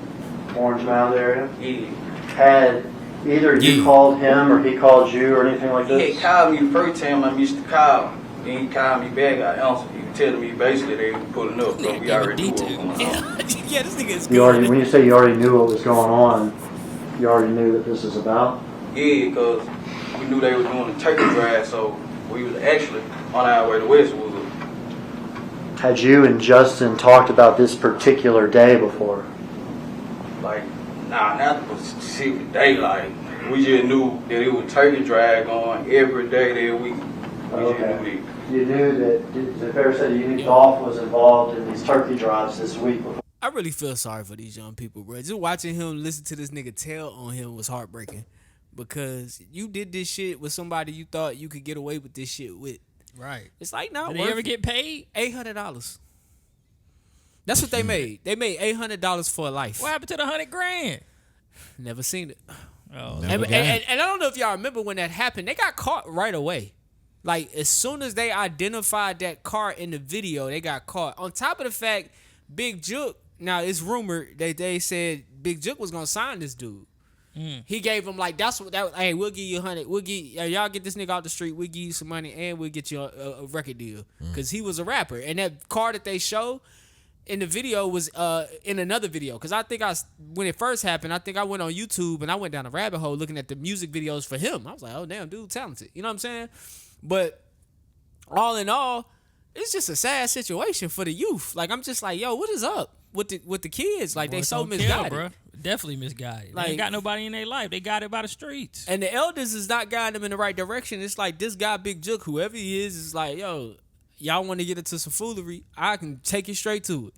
Orange Mound area? Yeah. Had either you called him or he called you or anything like He this? had called me the first time I missed the call. Then he called me back, I answered. He was telling me basically they were pulling up, so we already knew what was going on. Yeah, this nigga is You already, when you say you already knew what was going on, you already knew that this is about? Yeah, because we knew they were doing the turkey drive, so we was actually on our way to Westwood. Had you and Justin talked about this particular day before? Like, nah, not the specific day. Like, we just knew that it was turkey drag on every day that week. Okay. You knew that, is it fair to say you knew Dolph was involved in these turkey drives this week before? I really feel sorry for these young people, bro. Just watching him listen to this nigga tell on him was heartbreaking. Because you did this shit with somebody you thought you could get away with this shit with. Right. It's like, not Did worth they ever it. get paid? $800. That's what they made. They made $800 for a life. What happened to the $100,000? Never seen it. Oh, And I don't know if y'all remember when that happened. They got caught right away. Like, as soon as they identified that car in the video, they got caught. On top of the fact, Big Jook, now it's rumored that they said Big Jook was going to sign this dude. He gave him like, hey, we'll give you 100. Y'all get this nigga out the street. We'll give you some money and we'll get you a record deal. Because he was a rapper. And that car that they show in the video was in another video. Because I think when it first happened, I think I went on YouTube and I went down a rabbit hole looking at the music videos for him. I was like, oh, damn, dude, talented. You know what I'm saying? But all in all, it's just a sad situation for the youth. Like, I'm just like, yo, what is up with the kids? Like, they so misguided. Bro. Definitely misguided. Like, they ain't got nobody in their life. They got it by the streets. And the elders is not guiding them in the right direction. It's like this guy, Big Jook, whoever he is like, yo, y'all want to get into some foolery, I can take you straight to it.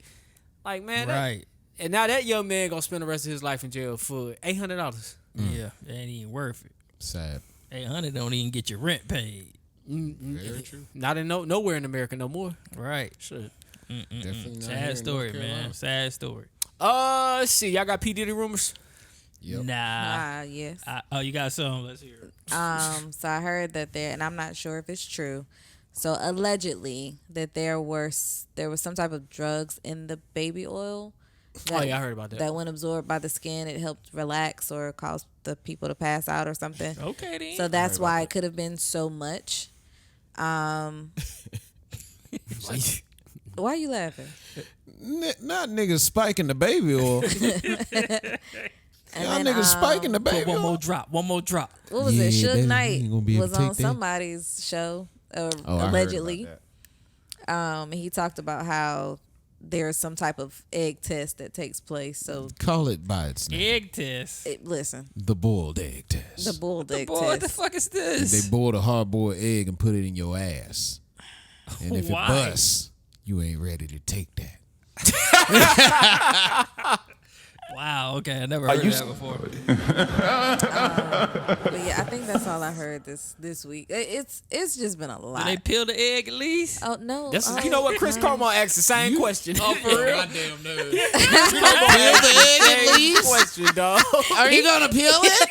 Like, man. Right. And now that young man going to spend the rest of his life in jail for $800. Yeah, that ain't even worth it. Sad. $800 don't even get your rent paid. Very true. Not in nowhere in America no more. Right. Shit. Definitely not here Sad in story, North man. Carolina. Sad story. Let's see. Y'all got P. Diddy rumors? Yep. Nah. Yes. Oh, you got some? Let's hear it. So I heard that and I'm not sure if it's true. So allegedly that there was some type of drugs in the baby oil. Oh yeah, I heard about that. That when absorbed by the skin, it helped relax or cause the people to pass out or something. Okay, then. So that's why it could have been so much. Why are you laughing? Not niggas spiking the baby oil. Y'all niggas spiking the baby Put one oil. more drop. One more drop. What was it? Yeah, Suge baby, Knight you ain't gonna be able was to take on that. somebody's show, I heard allegedly. about that. He talked about how there's some type of egg test that takes place. So Call it by its name. Egg test. Listen, The boiled egg test. the boiled egg Boy, what the test. fuck is They this? boiled a hard-boiled egg and put it in your ass. And if Why? it busts, you ain't ready to take that. Wow. Okay, I never heard of that before. But yeah, I think that's all I heard this week. It's just been a lot. Did they peel the egg at least? Oh no! You know what? Chris Carmon asked the same question. Oh, for real? Goddamn nerd. Peel the egg at least? Question, dog. Are you gonna peel it?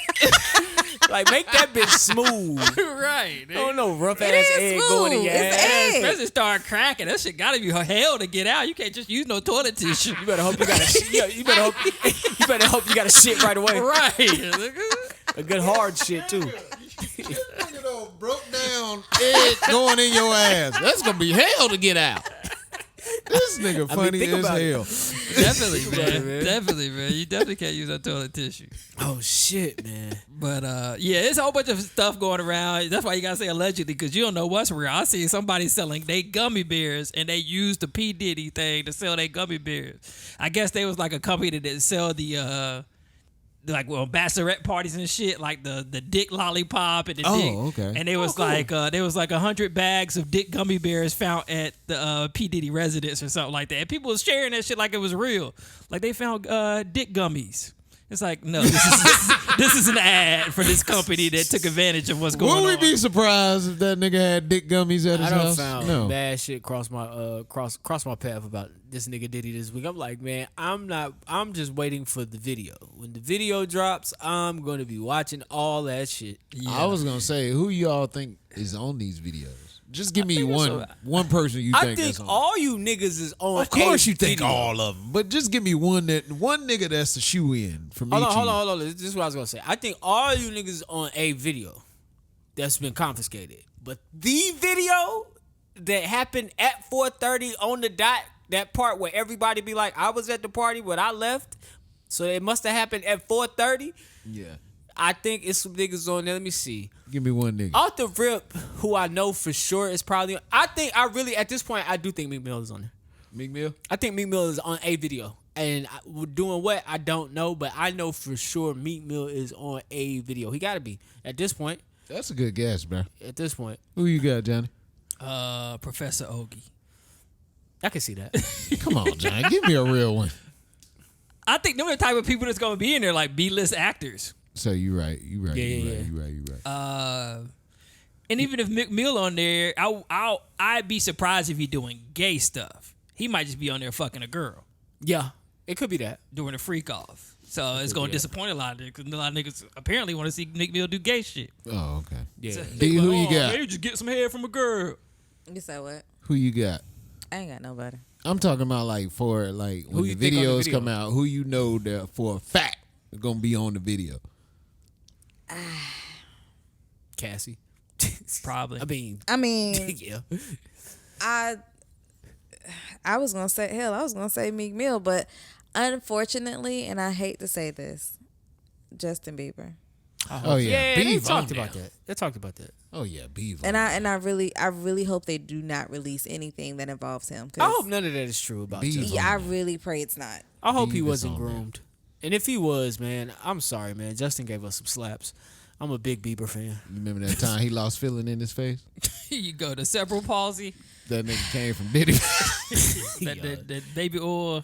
Like, make that bitch smooth. Right. Oh no, rough It ass is egg smooth. going in your It's ass. egg. Especially start cracking. That shit gotta be hell to get out. You can't just use no toilet tissue. You better hope you got you better hope you got a shit right away. Right. A good hard shit too. Nigga though, broke down egg going in your ass. That's gonna be hell to get out. This nigga funny think as about it. hell. Definitely, man. man. Definitely, man. You definitely can't use that toilet tissue. Oh shit, man. But yeah, it's a whole bunch of stuff going around. That's why you gotta say allegedly, because you don't know what's real. I see somebody selling they gummy bears, and they used the P Diddy thing to sell their gummy bears. I guess they was like a company that sell the bachelorette parties and shit, like the dick lollipop and the dick. Okay. And it was like there was like 100 bags of dick gummy bears found at the P Diddy residence or something like that. And people was sharing that shit like it was real. Like they found dick gummies. It's like, no, this is an ad for this company that took advantage of what's going on. Would we be surprised if that nigga had dick gummies at his I done house? found No. bad shit cross my cross my path about this nigga Diddy this week. I'm like, man, I'm just waiting for the video. When the video drops, I'm gonna be watching all that shit. I was gonna say, who y'all think is on these videos? Just give me one person you I think think that's on. all you niggas is on. Of course a you think video. all of them, but just give me one nigga that's the shoe in from Hold each. on. This is what I was gonna say. I think all you niggas on a video that's been confiscated, but the video that happened at 4:30 on the dot, that part where everybody be like, I was at the party, but I left, so it must have happened at 4:30. Yeah, I think it's some niggas on there. Let me see. give me one nigga. Off the rip, who I know for sure is probably. I think I really at this point I do think Meek Mill is on there. Meek Mill? I think Meek Mill is on a video. And doing what, I don't know, but I know for sure Meek Mill is on a video. He got to be at this point. That's a good guess, bro. At this point. Who you got, Johnny? Professor Ogie. I can see that. Come on, Johnny. Give me a real one. I think them are the type of people that's going to be in there, like B-list actors. So you right. You right. Yeah, You yeah. right. And even if Meek Mill on there, I'd be surprised if he doing gay stuff. He might just be on there fucking a girl. Yeah, it could be that. Doing a freak off. So it's going to disappoint a lot of niggas because a lot of niggas apparently want to see Meek Mill do gay shit. Oh, okay. Yeah. So D, who you got? Hey, just get some head from a girl. You say what? Who you got? I ain't got nobody. I'm talking about like for like when Who the you think on the videos video? come out, who you know that for a fact is gonna be on the video. Cassie. Probably. I mean, yeah. I was gonna say Meek Mill, but unfortunately, and I hate to say this, Justin Bieber. Oh yeah, Yeah, they Beav talked on about there. that. They talked about that. Oh yeah, Beav. And I really hope they do not release anything that involves him. 'Cause I hope none of that is true about Beav. Justin. Yeah, I really pray it's not. I hope he Beav is wasn't on there. groomed. And if he was, man, I'm sorry, man. Justin gave us some slaps. I'm a big Bieber fan. You remember that time he lost feeling in his face? You go to cerebral palsy, That nigga came from Diddy. that baby oil.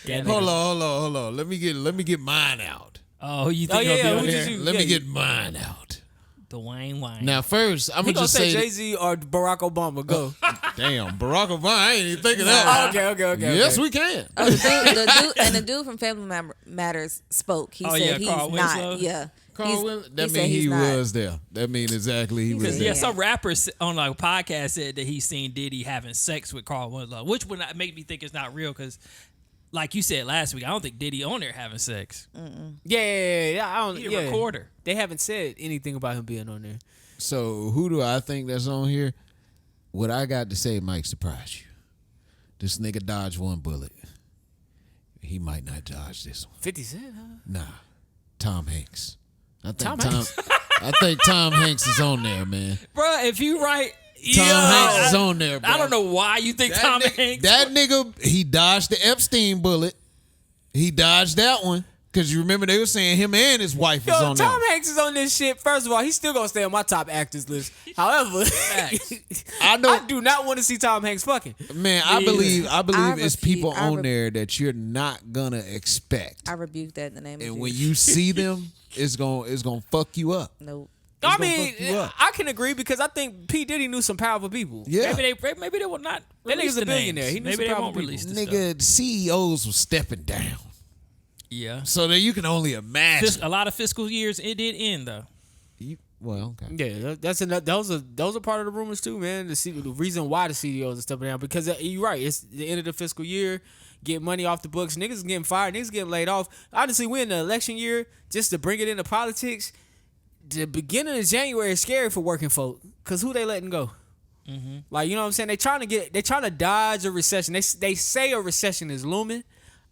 Hold on. Let me get mine out. Oh, you think yeah, he'll who be on did there? you- Let me yeah, get mine out. Dwayne Wayne. Now first, I'm He gonna gonna just say say, Jay-Z or Barack Obama. Go. damn, Barack Obama. I ain't even thinking that. Okay. Yes, we can. Oh, the dude from Family Matters spoke. He Oh, said yeah, he's Carl not. Winslow? Yeah. Carl Will, that said mean he's he not. was there. That mean exactly he was Because there. yeah, some rappers on like a podcast said that he's seen Diddy having sex with Carl Winslow, which would not make me think it's not real. Because, like you said last week, I don't think Diddy on there having sex. Yeah. I don't. He a Yeah. recorder. They haven't said anything about him being on there. So who do I think that's on here? What I got to say might surprise you. This nigga dodged one bullet. He might not dodge this one. 50 Cent, huh? Nah, Tom Hanks. I think Tom Tom Hanks is on there, man. Bruh, if you right, Tom Hanks is on there, bro. I don't know why you think Tom Hanks. That nigga, he dodged the Epstein bullet. He dodged that one. Because you remember they were saying him and his wife is Yo, on Tom there. Hanks is on this shit. First of all, he's still gonna stay on my top actors list. However, I do not want to see Tom Hanks fucking. Man, I believe I it's people refuse- I on re- there that you're not gonna expect. I rebuke that in the name of And Jesus. when you see them, it's gonna fuck you up. Nope. I gonna mean, fuck you up. I can agree because I think P. Diddy knew some powerful people. Yeah. Maybe they will not. That release nigga's a the billionaire. names. He knew Maybe some they powerful won't people. release the stuff. Nigga, the CEOs was stepping down. Yeah. So that you can only imagine. A lot of fiscal years it did end though. Well, okay. Yeah, that's enough. Those are part of the rumors too, man. The reason why the CEOs are stepping down because you're right. It's the end of the fiscal year. Get money off the books. Niggas getting fired. Niggas getting laid off. Honestly, we're in the election year. Just to bring it into politics, the beginning of January is scary for working folk because who they letting go? Like, you know what I'm saying? They trying to dodge a recession. They say a recession is looming.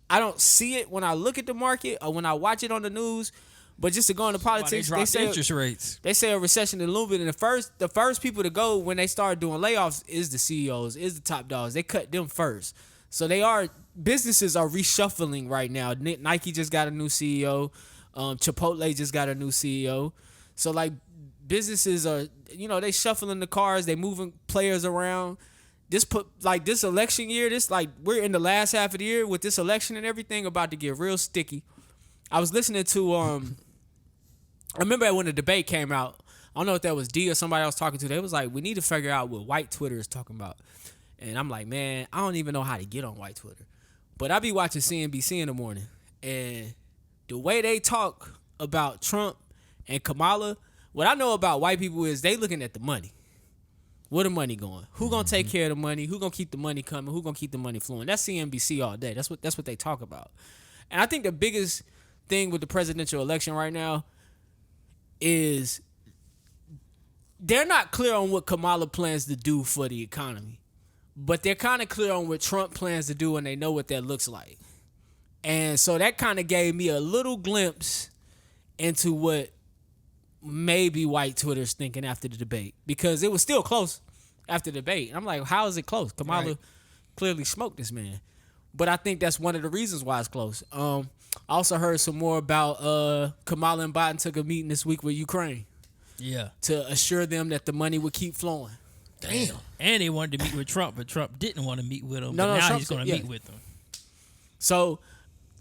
I don't see it when I look at the market or when I watch it on the news. But just to go into politics, They dropped interest rates. They say a recession is looming, and the first people to go when they start doing layoffs is the CEOs, is the top dogs. They cut them first, so businesses are reshuffling right now. Nike just got a new CEO, Chipotle just got a new CEO, so like businesses are they shuffling the cars, they moving players around. This election year, we're in the last half of the year with this election and everything about to get real sticky. I was listening to I remember when the debate came out, I don't know if that was D or somebody else talking to, they was like, we need to figure out what white Twitter is talking about. And I'm like, man, I don't even know how to get on white Twitter. But I be watching CNBC in the morning, and the way they talk about Trump and Kamala, what I know about white people is they looking at the money. Where the money going? Who gonna take care of the money? Who gonna keep the money coming? Who gonna keep the money flowing? That's CNBC all day. That's what they talk about. And I think the biggest thing with the presidential election right now is they're not clear on what Kamala plans to do for the economy, but they're kind of clear on what Trump plans to do, and they know what that looks like. And so that kind of gave me a little glimpse into what maybe white Twitter's thinking after the debate, because it was still close after the debate. And I'm like, how is it close? Kamala clearly smoked this man. But I think that's one of the reasons why it's close. I also heard some more about Kamala and Biden took a meeting this week with Ukraine. Yeah. To assure them that the money would keep flowing. Damn. And they wanted to meet with Trump, but Trump didn't want to meet with him. No, but now Trump he's going to said- meet with them. So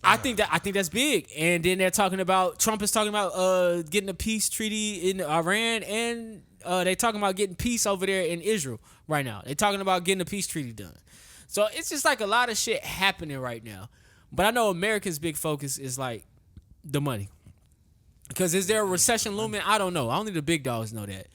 I think that's big. And then they're talking about Trump is talking about getting a peace treaty in Iran, and they're talking about getting peace over there in Israel right now. They're talking about getting a peace treaty done. So it's just like a lot of shit happening right now. But I know America's big focus is like the money. Because is there a recession looming? I don't know. Only the big dogs know that.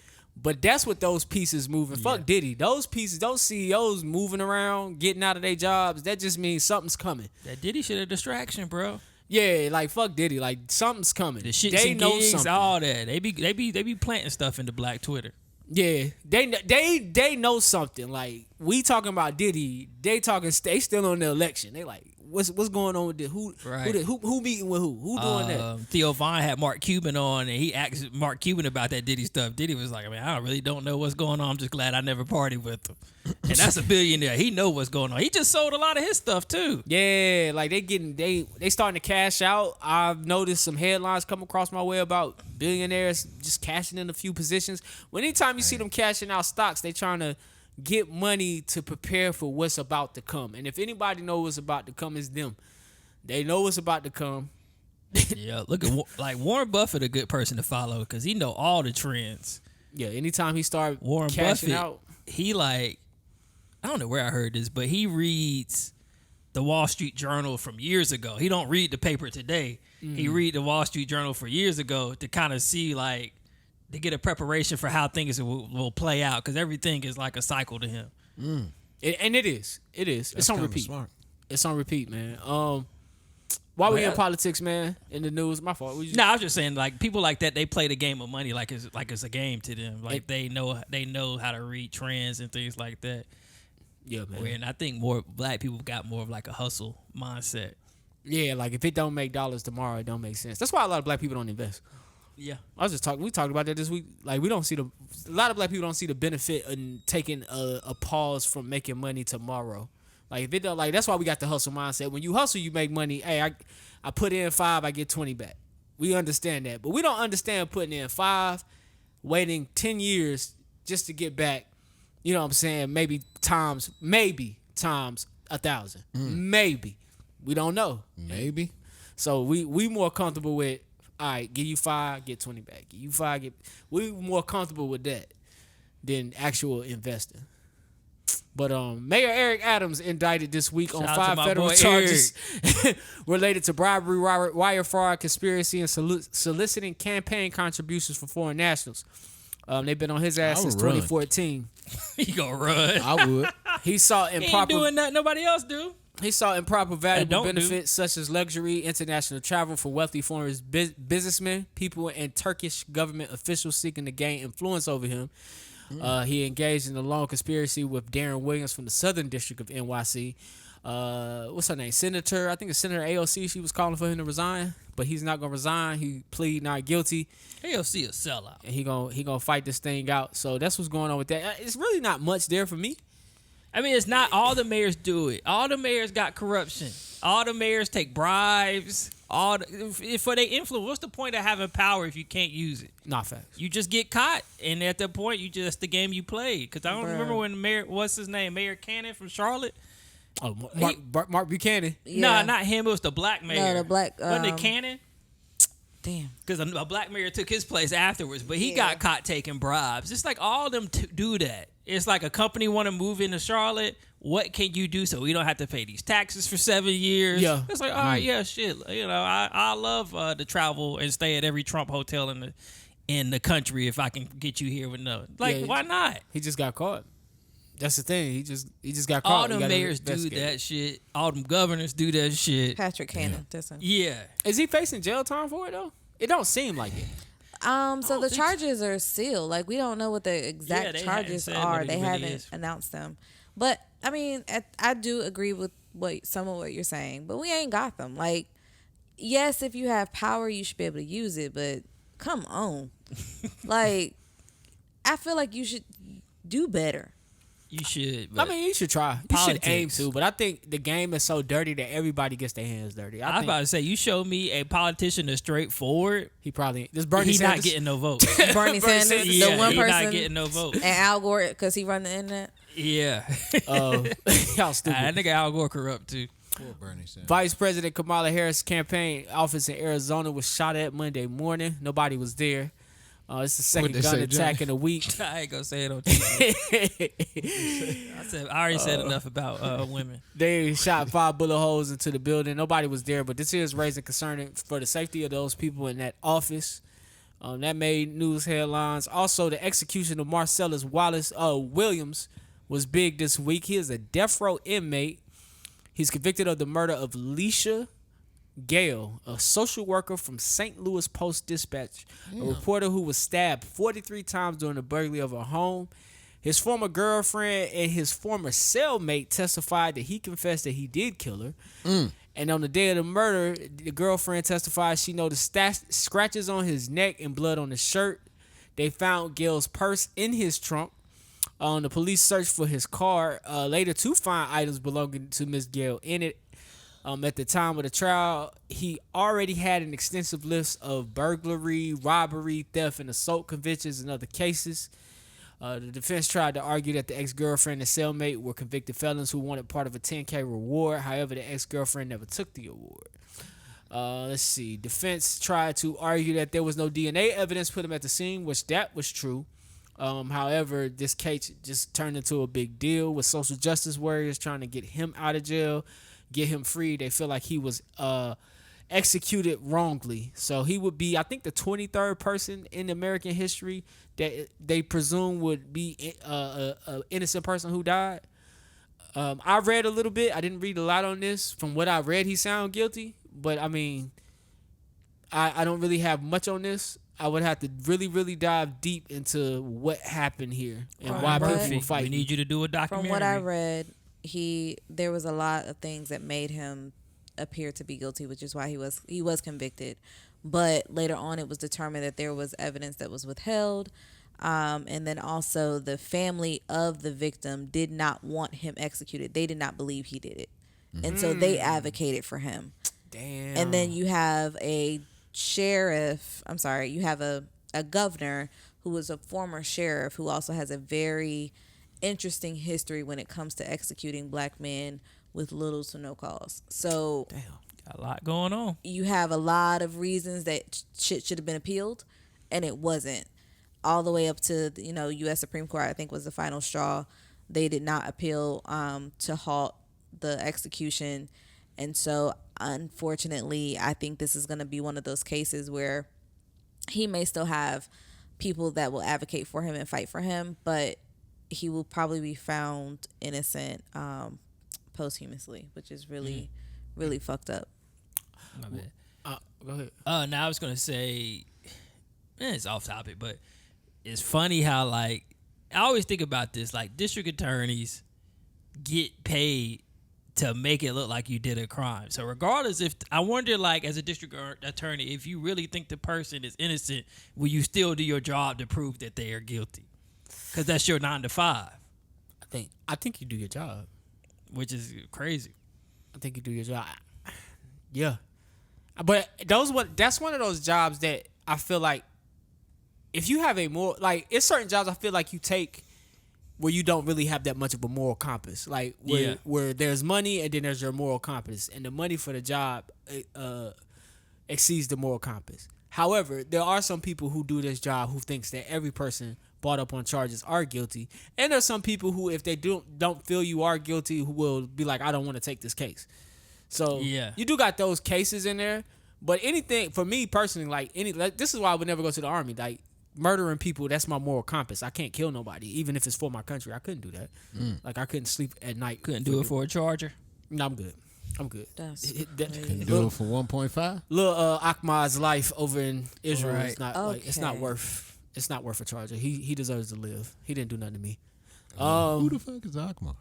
But that's what those pieces moving. Fuck Diddy. Those pieces, those CEOs moving around, getting out of their jobs, that just means something's coming. That Diddy shit a distraction, bro. Yeah, like fuck Diddy. Like something's coming. The shits They and know gigs, something. all that. They be planting stuff into Black Twitter. Yeah, they know something. Like we talking about Diddy, they still on the election. They like what's going on with this? Who meeting with who doing that? Theo Vaughn had Mark Cuban on, and he asked Mark Cuban about that Diddy stuff. Diddy was like, I really don't know what's going on. I'm just glad I never partied with him. And that's a billionaire. He know what's going on. He just sold a lot of his stuff too. Yeah, like they starting to cash out. I've noticed some headlines come across my way about billionaires just cashing in a few positions. Anytime you see them cashing out stocks, they trying to get money to prepare for what's about to come. And if anybody knows what's about to come, it's them. They know what's about to come. Yeah, look at like Warren Buffett, a good person to follow because he know all the trends. Yeah, anytime he start Warren cashing Buffett, out, he like, I don't know where I heard this, but he reads the Wall Street Journal from years ago. He don't read the paper today. He read the Wall Street Journal for years ago to kind of see like, to get a preparation for how things will play out because everything is like a cycle to him. and it is. It's on repeat. Smart. It's on repeat, man. Why we in politics, man? In the news, my fault. No, I was just saying, like people like that, they play the game of money like it's a game to them. Like they know how to read trends and things like that. Yeah, man. And I think more Black people got more of like a hustle mindset. Yeah, like if it don't make dollars tomorrow, it don't make sense. That's why a lot of Black people don't invest. Yeah, I was just talking. We talked about that this week. Like we don't see a lot of Black people don't see the benefit in taking a pause from making money tomorrow. Like if it don't, like that's why we got the hustle mindset. When you hustle, you make money. Hey, I put in 5, I get 20 back. We understand that, but we don't understand putting in 5, waiting 10 years just to get back. You know what I'm saying? Maybe times 1,000. Maybe we don't know. Maybe. So we more comfortable with. All right, give you 5, get 20 back. Give you 5, get. We more comfortable with that than actual investing. But Mayor Eric Adams indicted this week on Shout out to 5 my federal boy charges related to bribery, wire fraud, conspiracy, and soliciting campaign contributions for foreign nationals. They've been on his ass since 2014. he gonna run. I would. He saw He ain't improper. doing nothing nobody else do. He saw improper valuable don't do. benefits such as luxury, international travel for wealthy foreign businessmen, people, and Turkish government officials seeking to gain influence over him. He engaged in a long conspiracy with Darren Williams from the Southern District of NYC. What's her name? Senator, I think it's Senator AOC. She was calling for him to resign, but he's not gonna resign. He plead not guilty, AOC a sellout. and he gonna fight this thing out. So that's what's going on with that. It's really not much there for me. I mean, it's not all the mayors do it. All the mayors got corruption. All the mayors take bribes. For their influence. What's the point of having power if you can't use it? Not facts. You just get caught, and at that point, that's the game you played. Because I don't remember when what's his name, Mayor Cannon from Charlotte. Oh, Mark Buchanan. Yeah. No, not him. It was the black mayor. No, the black. Wasn't it Cannon? Damn. Because a black mayor took his place afterwards, but he got caught taking bribes. It's like all of them do that. It's like a company want to move into Charlotte. What can you do so we don't have to pay these taxes for 7 years? Yeah. It's like, all right, yeah, shit. You know, I love to travel and stay at every Trump hotel in the country if I can get you here with no. Like, Yeah, why not? He just got caught. That's the thing. He just got All caught. them mayors do that shit. All them governors do that shit. Patrick Cannon. That's him. Yeah. Is he facing jail time for it though? It don't seem like it. So the charges are sealed. Like we don't know what the exact they charges hadn't said are. what it They really haven't is. announced them. But I mean, I do agree with some of what you're saying. But we ain't got them. Like, yes, if you have power, you should be able to use it. But come on, like, I feel like you should do better. You should. I mean, you should try. You should aim Politics. to, but I think the game is so dirty that everybody gets their hands dirty. I was about to say, you show me a politician that's straightforward. He probably this Bernie He's Sanders. not getting no votes. Bernie Sanders, Yeah, the one he person, not getting no votes. and Al Gore because he run the internet. Yeah. Y'all stupid. That nigga Al Gore corrupt too. Poor Bernie Sanders. Vice President Kamala Harris' campaign office in Arizona was shot at Monday morning. Nobody was there. It's the second What'd they gun say, attack Johnny? in a week. I ain't gonna say it on TV. I already said enough about women. They shot 5 bullet holes into the building. Nobody was there, but this is raising concern for the safety of those people in that office. That made news headlines. Also, the execution of Marcellus Williams was big this week. He is a death row inmate. He's convicted of the murder of Leisha Gale, a social worker from St. Louis Post-Dispatch, a reporter who was stabbed 43 times during the burglary of her home. His former girlfriend and his former cellmate testified that he confessed that he did kill her. And on the day of the murder, the girlfriend testified she noticed scratches on his neck and blood on his shirt. They found Gale's purse in his trunk. The police searched for his car later to find items belonging to Miss Gale in it. At the time of the trial, he already had an extensive list of burglary, robbery, theft, and assault convictions and other cases. The defense tried to argue that the ex-girlfriend and cellmate were convicted felons who wanted part of a $10K reward. However, the ex-girlfriend never took the award. Let's see. Defense tried to argue that there was no DNA evidence put him at the scene, which that was true. However, this case just turned into a big deal with social justice warriors trying to get him out of jail, get him free. They feel like he was executed wrongly. So he would be, I think, the 23rd person in American history that they presume would be an innocent person who died. I read a little bit. I didn't read a lot on this. From what I read, he sounded guilty. But, I mean, I don't really have much on this. I would have to really, really dive deep into what happened here and why people were We fighting. need you to do a documentary. From what I read, there was a lot of things that made him appear to be guilty, which is why he was convicted. But later on, it was determined that there was evidence that was withheld, and then also the family of the victim did not want him executed. They did not believe he did it, and so they advocated for him. Damn. And then you have a governor who was a former sheriff who also has a very interesting history when it comes to executing black men with little to no cause. So Got a lot going on. you have a lot of reasons that shit should have been appealed, and it wasn't. All the way up to U.S. Supreme Court, I think, was the final straw. They did not appeal to halt the execution. And so, unfortunately, I think this is going to be one of those cases where he may still have people that will advocate for him and fight for him, but he will probably be found innocent posthumously, which is really, really fucked up. My bad. Go ahead. Now I was gonna say, it's off topic, but it's funny how I always think about this. Like, district attorneys get paid to make it look like you did a crime. So regardless, I wonder, as a district attorney, if you really think the person is innocent, will you still do your job to prove that they are guilty? Because that's your 9 to 5. I think you do your job, which is crazy. I think you do your job. Yeah, but that's one of those jobs that I feel like if you have a more it's certain jobs I feel like you take where you don't really have that much of a moral compass, where there's money and then there's your moral compass, and the money for the job exceeds the moral compass. However, there are some people who do this job who thinks that every person brought up on charges are guilty, and there's some people who, if they don't feel you are guilty, who will be like, I don't want to take this case. So you do got those cases in there, but anything for me personally, this is why I would never go to the army. Murdering people, that's my moral compass. I can't kill nobody, even if it's for my country. I couldn't do that. I couldn't sleep at night. Couldn't do it for a charger. No, I'm good. That's Can you do it for 1.5? Little Ahmad's life over in Israel is not it's not Okay. worth a charger. He deserves to live. He didn't do nothing to me. Who the fuck is Akma?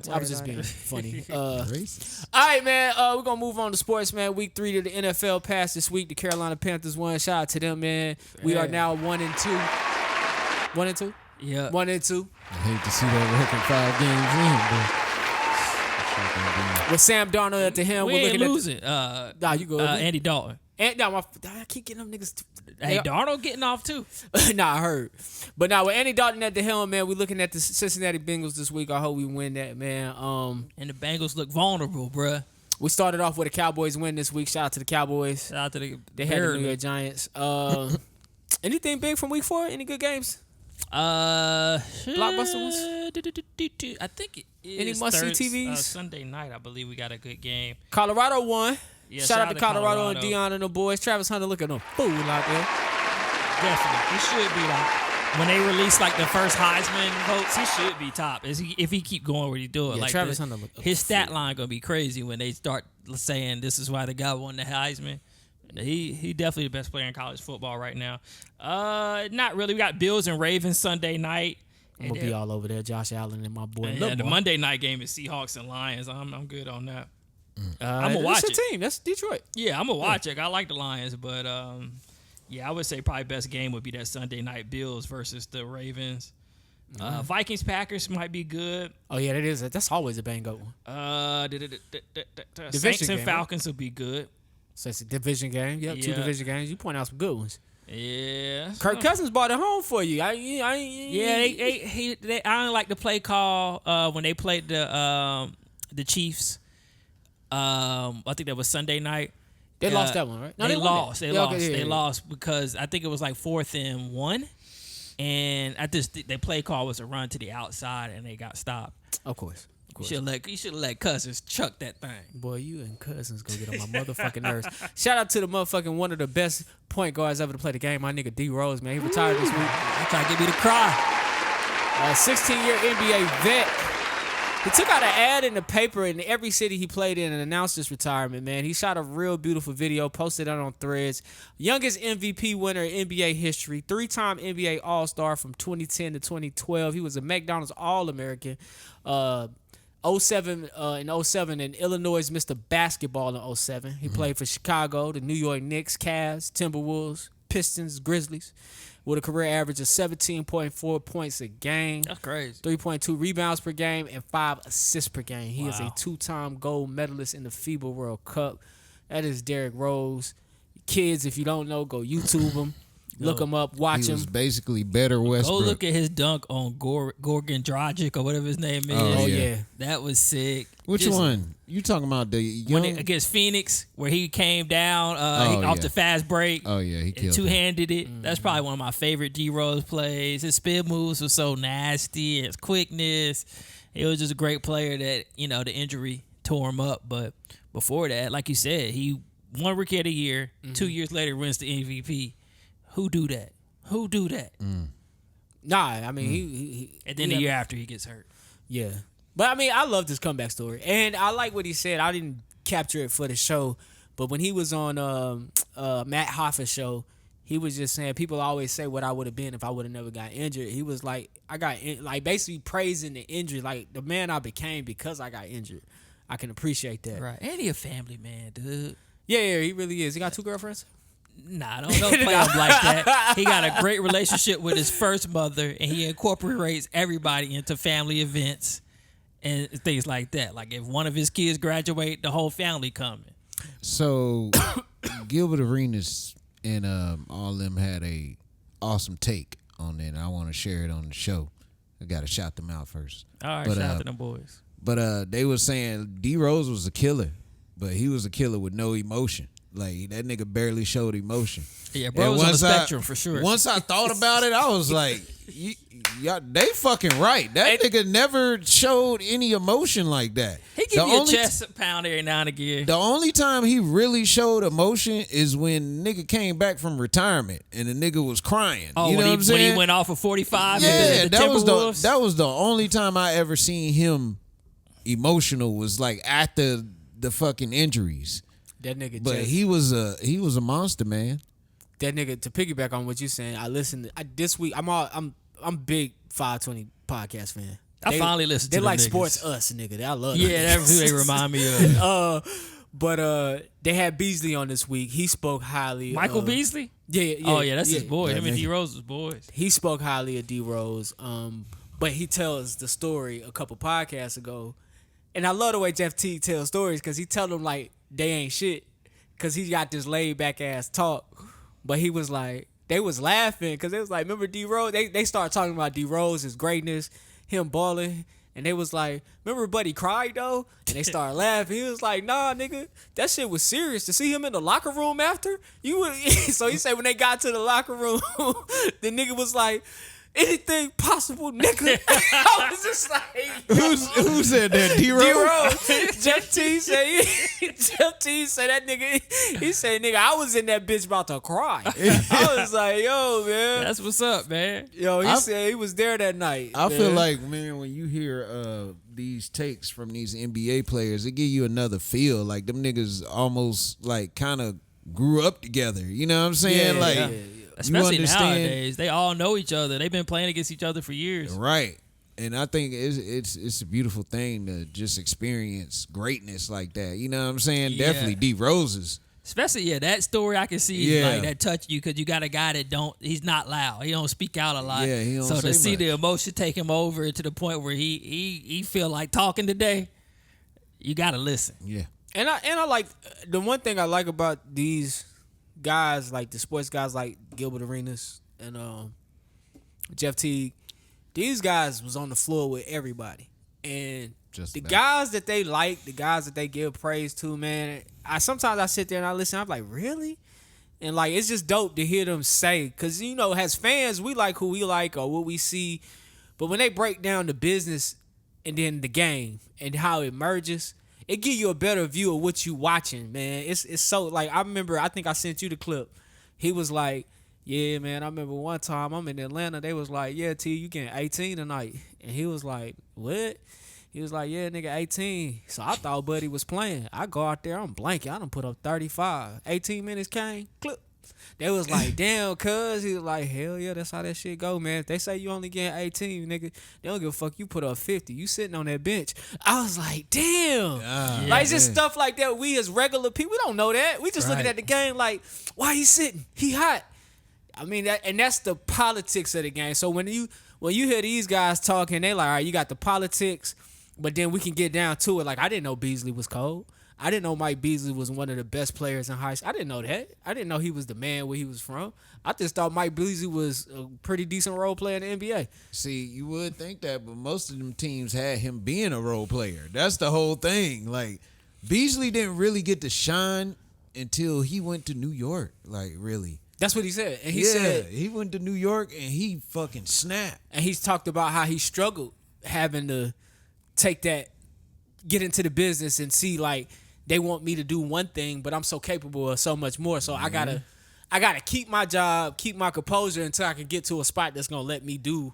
I was just being funny. Racist. All right, man. We're gonna move on to sports, man. Week 3 of the NFL passed this week. The Carolina Panthers won. Shout out to them, man. We are now 1-2. 1-2. Yeah. 1 and 2. I hate to see that record 5 games in, but With Sam Darnold at the helm, We we're ain't looking losing. Nah, you go. Andy Dalton. And I keep getting them niggas. Hey, Darnold getting off too. Nah, I heard. But now with Andy Dalton at the helm, man, we're looking at the Cincinnati Bengals this week. I hope we win that, man. And the Bengals look vulnerable, bruh. We started off with a Cowboys win this week. Shout out to the Cowboys. Shout out to the They had the New York Giants. Anything big from week 4? Any good games? Blockbuster ones? I think it is Any must-see TVs? Sunday night, I believe we got a good game. Colorado won. Yeah, shout out to Colorado and Dion and the boys. Travis Hunter looking a fool out there. Definitely. He should be like, when they release like the first Heisman votes, he should be top. If he keep going what he doing. Yeah, like Travis Hunter look his stat line going to be crazy when they start saying this is why the guy won the Heisman. He definitely the best player in college football right now. Not really. We got Bills and Ravens Sunday night. I'm going to be all over there. Josh Allen and my boy. Yeah, the Monday night game is Seahawks and Lions. I'm good on that. I'm going to watch it. That's your team. That's Detroit. Yeah, I'm going to watch it. I like the Lions, but yeah, I would say probably best game would be that Sunday night Bills versus the Ravens. Vikings Packers might be good. Oh, yeah, that is. That's always a bang-up one. Saints and game, Falcons will be good. So it's a division game. Yep, 2 division games. You point out some good ones. Yeah. Kirk Cousins bought it home for you. I don't like the play call when they played the Chiefs. I think that was Sunday night. They lost that one, right? No, they lost. They lost. Okay, they lost because I think it was like 4th and 1, and their play call was a run to the outside, and they got stopped. Of course. You should have let Cousins chuck that thing. Boy, you and Cousins gonna get on my motherfucking nerves. Shout out to the motherfucking one of the best point guards ever to play the game, my nigga D Rose, man. He retired this week. He tried to get me to cry. 16-year NBA vet. He took out an ad in the paper in every city he played in and announced his retirement, man. He shot a real beautiful video, posted it on Threads. Youngest MVP winner in NBA history, 3-time NBA All-Star from 2010 to 2012. He was a McDonald's All-American. 07 in 07, and Illinois Mr. Basketball in 07. He played for Chicago, the New York Knicks, Cavs, Timberwolves, Pistons, Grizzlies, with a career average of 17.4 points a game. That's crazy. 3.2 rebounds per game and 5 assists per game. He is a 2-time gold medalist in the FIBA World Cup. That is Derrick Rose. Kids, if you don't know, go YouTube him. Look him up. Watch him. He was basically better Westbrook. Go look at his dunk on Gorgon Dragic or whatever his name is. Oh, yeah. That was sick. Which one? You talking about the young? Against Phoenix, where he came down off the fast break. Oh, yeah. He killed two-handed it. That's probably one of my favorite D-Rose plays. His spin moves were so nasty. His quickness. He was just a great player that, the injury tore him up. But before that, like you said, he won Rookie of the Year. 2 years later, wins the MVP. Who do that? Nah, I mean, he and then the year after he gets hurt. Yeah. But I mean, I love this comeback story. And I like what he said. I didn't capture it for the show, but when he was on Matt Hoffa's show, he was just saying people always say what I would have been if I would have never got injured. He was like, basically praising the injury, like the man I became because I got injured. I can appreciate that. Right. And he a family man, dude. Yeah, he really is. He got 2 girlfriends? Nah, don't play him like that. He got a great relationship with his first mother, and he incorporates everybody into family events and things like that. Like if one of his kids graduate, the whole family coming. So Gilbert Arenas and all of them had a awesome take on it, and I want to share it on the show. I got to shout them out first. All right, shout out to them boys. But they were saying D Rose was a killer, but he was a killer with no emotion. Like, that nigga barely showed emotion. Yeah, bro was on the spectrum for sure. Once I thought about it, I was like, they fucking right. That nigga never showed any emotion like that. He give you a chest pound every now and again. The only time he really showed emotion is when nigga came back from retirement and the nigga was crying. Oh, you know what I'm saying? When he went off for 45? Yeah, the that was the only time I ever seen him emotional, was like at the fucking injuries. That nigga, but he was a monster, man. That nigga, to piggyback on what you saying, I listened this week. I'm big 520 podcast fan. I finally listened to them. They like niggas. Sports Us, nigga. I love. Yeah, that's who they remind me of. But they had Beasley on this week. He spoke highly. Michael Beasley? Yeah. Oh yeah, that's his boy. Him and D Rose was boys. He spoke highly of D Rose. But he tells the story a couple podcasts ago, and I love the way Jeff Teague tells stories because he tell them like they ain't shit because he got this laid back ass talk. But he was like, they was laughing because it was like, remember D Rose? They started talking about D Rose, his greatness, him balling. And they was like, remember Buddy cried though? And they started laughing. He was like, nah, nigga, that shit was serious. To see him in the locker room after, you would. So he said when they got to the locker room, the nigga was like, anything possible, nigga. I was just like, who said that? D-Rose? D-Rose. Jeff T said that nigga. He said, nigga, I was in that bitch about to cry. I was like, yo, man. That's what's up, man. Yo, he said he was there that night. I feel like, man, when you hear these takes from these NBA players, it give you another feel. Like them niggas almost like kind of grew up together. You know what I'm saying? Especially nowadays, they all know each other. They've been playing against each other for years. Right. And I think it's a beautiful thing to just experience greatness like that. You know what I'm saying? Yeah. Definitely D Rose's. Especially, that story I can see like that touch you because you got a guy that he's not loud. He don't speak out a lot. Yeah, he don't so say to see much. the emotion take him over to the point where he feel like talking today, you got to listen. Yeah. And I like, the one thing I like about these guys, like the sports guys like Gilbert Arenas and Jeff Teague, these guys was on the floor with everybody. And the guys that they like, the guys that they give praise to, man, sometimes I sit there and I listen, I'm like, really? And like, it's just dope to hear them say, because, you know, as fans, we like who we like or what we see. But when they break down the business and then the game and how it merges, it give you a better view of what you watching, man. It's so, like, I think I sent you the clip. He was like, yeah, man, I remember one time I'm in Atlanta. They was like, yeah, T, you getting 18 tonight. And he was like, what? He was like, yeah, nigga, 18. So I thought Buddy was playing. I go out there, I'm blanking. I done put up 35. 18 minutes came, clip. They was like, damn, cuz. He was like, hell yeah, that's how that shit go, man. If they say you only getting 18, nigga, they don't give a fuck. You put up 50. You sitting on that bench. I was like, damn. Like, it's just stuff like that. We as regular people, we don't know that. We just looking at the game like, why he sitting? He hot. I mean, that's the politics of the game. So when you hear these guys talking, they like, all right, you got the politics, but then we can get down to it. Like, I didn't know Beasley was cold. I didn't know Mike Beasley was one of the best players in high school. I didn't know that. I didn't know he was the man where he was from. I just thought Mike Beasley was a pretty decent role player in the NBA. See, you would think that, but most of them teams had him being a role player. That's the whole thing. Like, Beasley didn't really get to shine until he went to New York. Like, really. That's what he said. And he said he went to New York and he fucking snapped. And he's talked about how he struggled having to get into the business and see, like, they want me to do one thing, but I'm so capable of so much more. So I gotta keep my job, keep my composure until I can get to a spot that's gonna let me do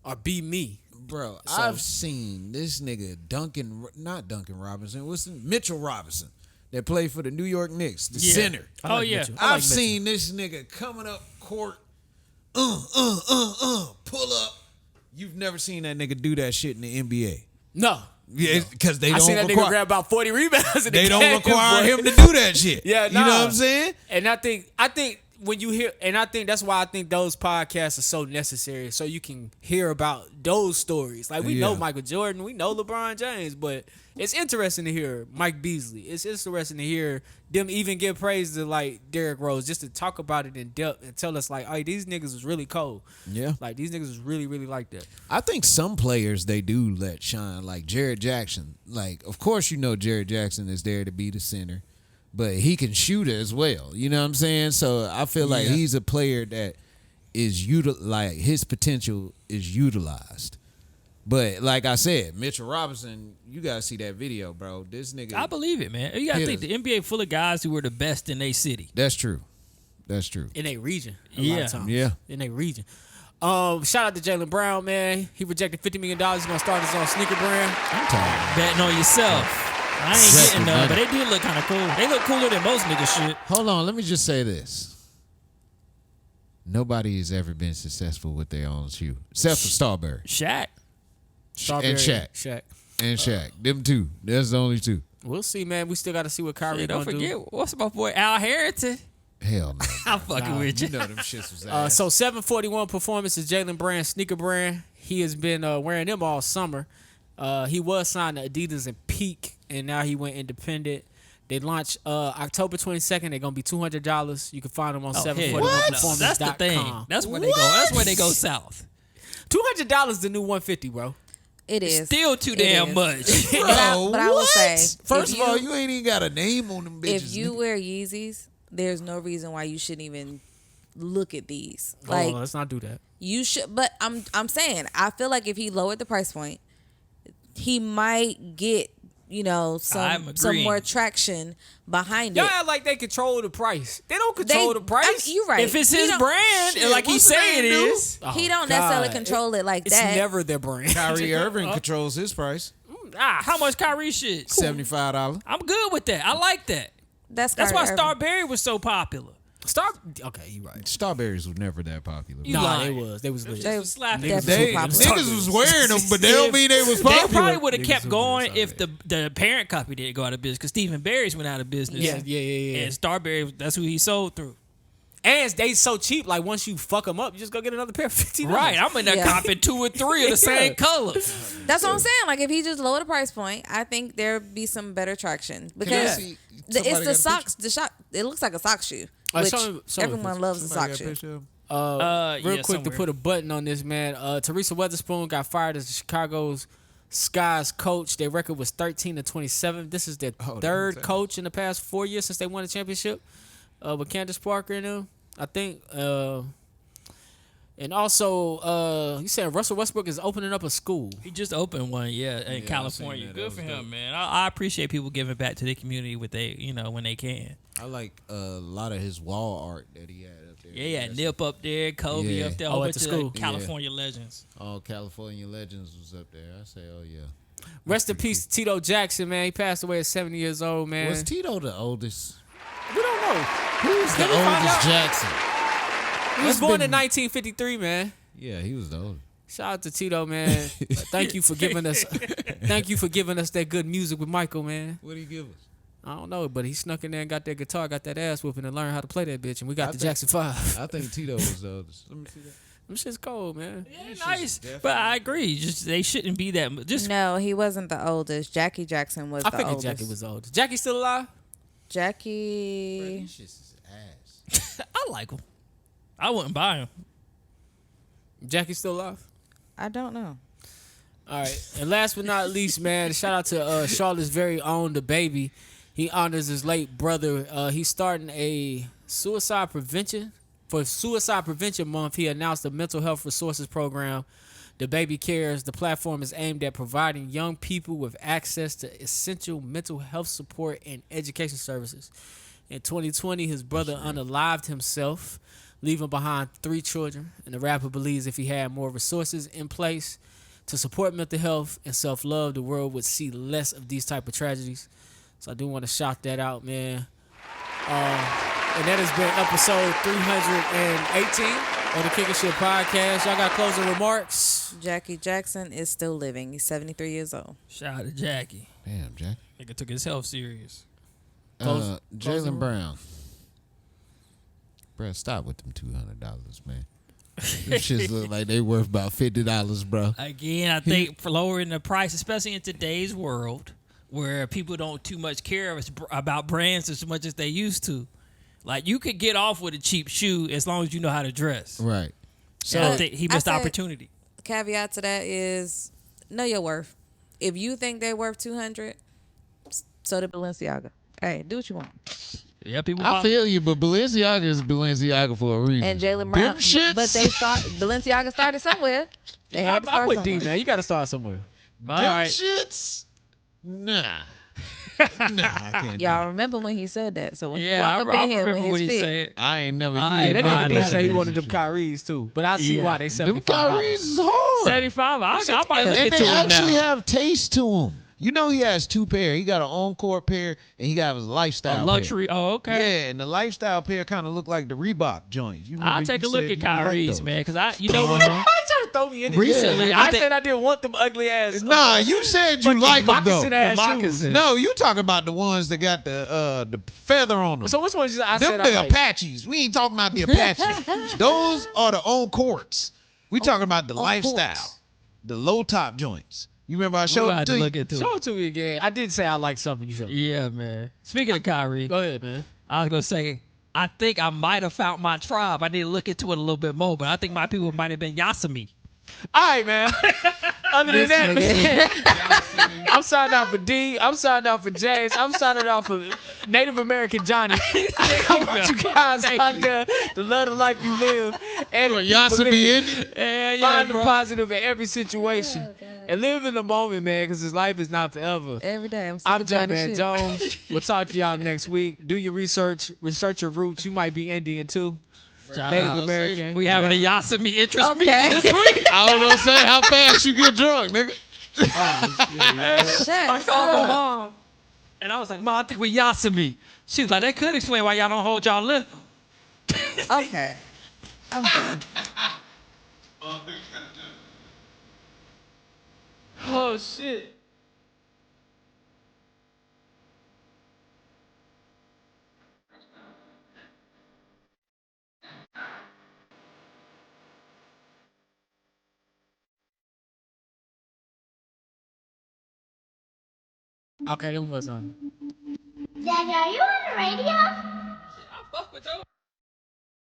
or be me. Bro, I've seen this nigga Mitchell Robinson that played for the New York Knicks, the center. Oh yeah, I've seen this nigga coming up court, pull up. You've never seen that nigga do that shit in the NBA. No. Yeah, because they I don't seen that nigga grab about 40 rebounds in the game. They don't require him to do that shit. Yeah, you know what I'm saying? And I think when you hear, and I think that's why I think those podcasts are so necessary, so you can hear about those stories. Like, we know Michael Jordan, we know LeBron James, but it's interesting to hear Mike Beasley. It's interesting to hear them even give praise to, like, Derrick Rose, just to talk about it in depth and tell us, like, hey, these niggas was really cold. Yeah. Like, these niggas was really, really like that. I think some players, they do let shine, like Jared Jackson. Like, of course you know Jared Jackson is there to be the center, but he can shoot as well. You know what I'm saying? So I feel like he's a player that is like his potential is utilized. But like I said, Mitchell Robinson, you gotta see that video, bro. This nigga, I believe it, man. You gotta think the NBA full of guys who were the best in their city. That's true. That's true. In a region, a lot of times. Yeah. In a region. Shout out to Jaylen Brown, man. He rejected $50 million. He's gonna start his own sneaker brand. I'm tired. Betting on yourself. I ain't getting none, but they did look kind of cool. They look cooler than most niggas shit. Hold on, let me just say this. Nobody has ever been successful with their own shoe, except for Starbury. Shaq. Strawberry, and Shaq. And Shaq. Them two. That's the only two. We'll see, man. We still got to see what Kyrie Don't gonna forget, do. what's my boy Al Harrington? Hell no. I'm fucking with you. You know them shits was ass. So 741 Performance is Jalen Brand sneaker brand. He has been wearing them all summer. He was signed to Adidas and Peak, and now he went independent. They launched October 22nd. They're gonna be $200. You can find them on 741performance.com. That's the thing. That's where they go. That's where they go south. $200 the new 150, bro. It is Still too damn much. But I will say, First of all, you ain't even got a name on them bitches. if you wear Yeezys, there's no reason why you shouldn't even look at these. Like, Let's not do that. you should. But I'm saying, I feel like if he lowered the price point, he might get some more traction behind Y'all it. act like they control the price. They don't control the price. You're right. If it's He his don't- brand, like he what's the say it name, dude? is. He don't necessarily God. control it like It's that. never their brand. Kyrie Irving controls his price. How much Kyrie shit? $75. I'm good with that. I like that. That's That's Kyrie why Irving. Starberry was so popular. Okay, you right. Strawberries was never that popular. You Nah, lying. They was legit. They was slapping. definitely They, popular. niggas was wearing them, but they don't mean they was They popular. probably would have Niggas kept who going was if the parent company didn't go out of business, because Stephen Barry's went out of business. Yeah. And Starberry, that's who he sold through. And they so cheap. Like once you fuck them up, you just go get another pair for $15. Right. I'm in there Yeah. copping 2 or 3 of the same color. That's what I'm saying. Like if he just lowered the price point, I think there'd be some better traction because see- it's somebody got the a socks. The shot. It looks like a sock shoe, which show me a everyone picture. loves a sock shoe. Real yeah, quick to somewhere. put a button on this, man. Teresa Weatherspoon got fired as the Chicago's Sky's coach. Their record was 13-27. This is their third coach in the past 4 years since they won the championship with Candace Parker and them. I think. And also, you said Russell Westbrook is opening up a school. He just opened one, in California. that. Good That for was him, dope. man. I appreciate people giving back to their community with when they can. I like a lot of his wall art that he had up there. Yeah, Nip up there, Kobe Yeah. up there, Oh, whole at bunch the of school. California legends. All California legends was up there. I say, oh yeah. Rest in peace, Tito Jackson, man. He passed away at 70 years old, man. Was Tito the oldest? We don't know. Who's the Let me find oldest out. Jackson? He was That's born been- in 1953, man. Yeah, he was the oldest. Shout out to Tito, man. Thank you for giving us that good music with Michael, man. What did he give us? I don't know, but he snuck in there and got that guitar, got that ass whooping, and learned how to play that bitch, and we got the think- Jackson 5. I think Tito was the oldest. Let me see that. Them shit's cold, man. Yeah, nice. But I agree. Just they shouldn't be that. Just No, he wasn't the oldest. Jackie Jackson was I the figured oldest. Jackie was old. Jackie still alive? Jackie. These shits is ass. I like him. I wouldn't buy him. Jackie still alive? I don't know. All right. And last but not least, man, shout out to Charlotte's very own The Baby. He honors his late brother. He's starting a suicide prevention. For Suicide Prevention Month, he announced a mental health resources program. The Baby Cares. The platform is aimed at providing young people with access to essential mental health support and education services. In 2020, his brother unalived himself, leaving behind 3 children. And the rapper believes if he had more resources in place to support mental health and self-love, the world would see less of these type of tragedies. So I do want to shout that out, man. And that has been episode 318 of the Kickin' Shit Podcast. Y'all got closing remarks? Jackie Jackson is still living. He's 73 years old. Shout out to Jackie. Damn, Jack. Nigga took his health serious. Jalen Brown. Bruh, stop with them $200, man. Them shits look like they worth about $50, bro. Again, I think for lowering the price, especially in today's world where people don't too much care about brands as much as they used to. Like, you could get off with a cheap shoe as long as you know how to dress. Right. So I think he missed the I said- opportunity. Caveat to that is know your worth. If you think they're worth 200, so did Balenciaga. Hey, do what you want. Yeah, people. I feel you, but Balenciaga is Balenciaga for a reason. And Jalen Brown, Them shits. but Balenciaga started somewhere. They had to start somewhere. man. You got to start somewhere. All Them right. shits. Nah. Nah, I can't. do Y'all it. remember when he said that? So when Yeah, you walk I up in here remember with what his he fit, said. I ain't never. I ain't that buying nigga that did shit. say He he wanted wanted them Kyries too, but I see Yeah. why they Them $75. Kyries is hard. 75. I might look And into they him actually now. have taste to them. You know he has 2 pair. He got an Encore pair and he got his lifestyle A pair. luxury. Oh, okay. Yeah, and the lifestyle pair kind of look like the Reebok joints. You remember I'll you take a look said at you like Kyrie's, those. man, because you know what? throw me in it. Recently, I said I didn't want them ugly ass. Nah, you said you like them though. Moccasin ass shoes. No, you talking about the ones that got the feather on them. So which ones I them said the I like? Apaches. We ain't talking about the Apaches. Those are the on courts. We talking about the lifestyle, the low top joints. You remember I showed it to you? Show it to me again. I did say I like something you said. Yeah, man. Speaking of Kyrie, Go ahead, man. I was gonna say I think I might have found my tribe. I need to look into it a little bit more, but I think my people might have been Yasami. All right, man. Other than that, man, I'm signing out for D. I'm signing out for James. I'm signing out for Native American Johnny. I want you guys out there to love the life you live and find the positive in every situation. And live in the moment, man, because this life is not forever. Every day. I'm Jumpman Jones. We'll talk to y'all next week. Do your research. Research your roots. You might be Indian, too. Native American. We having a Yasami interest meeting this Okay. week. I was gonna say how fast you get drunk, nigga. I called my mom, and I was like, "Mom, I think we Yasami." She was like, "That could explain why y'all don't hold y'all lip." Okay. I'm done. Oh, shit. Okay, them was on. Daddy, are you on the radio? I fuck with those.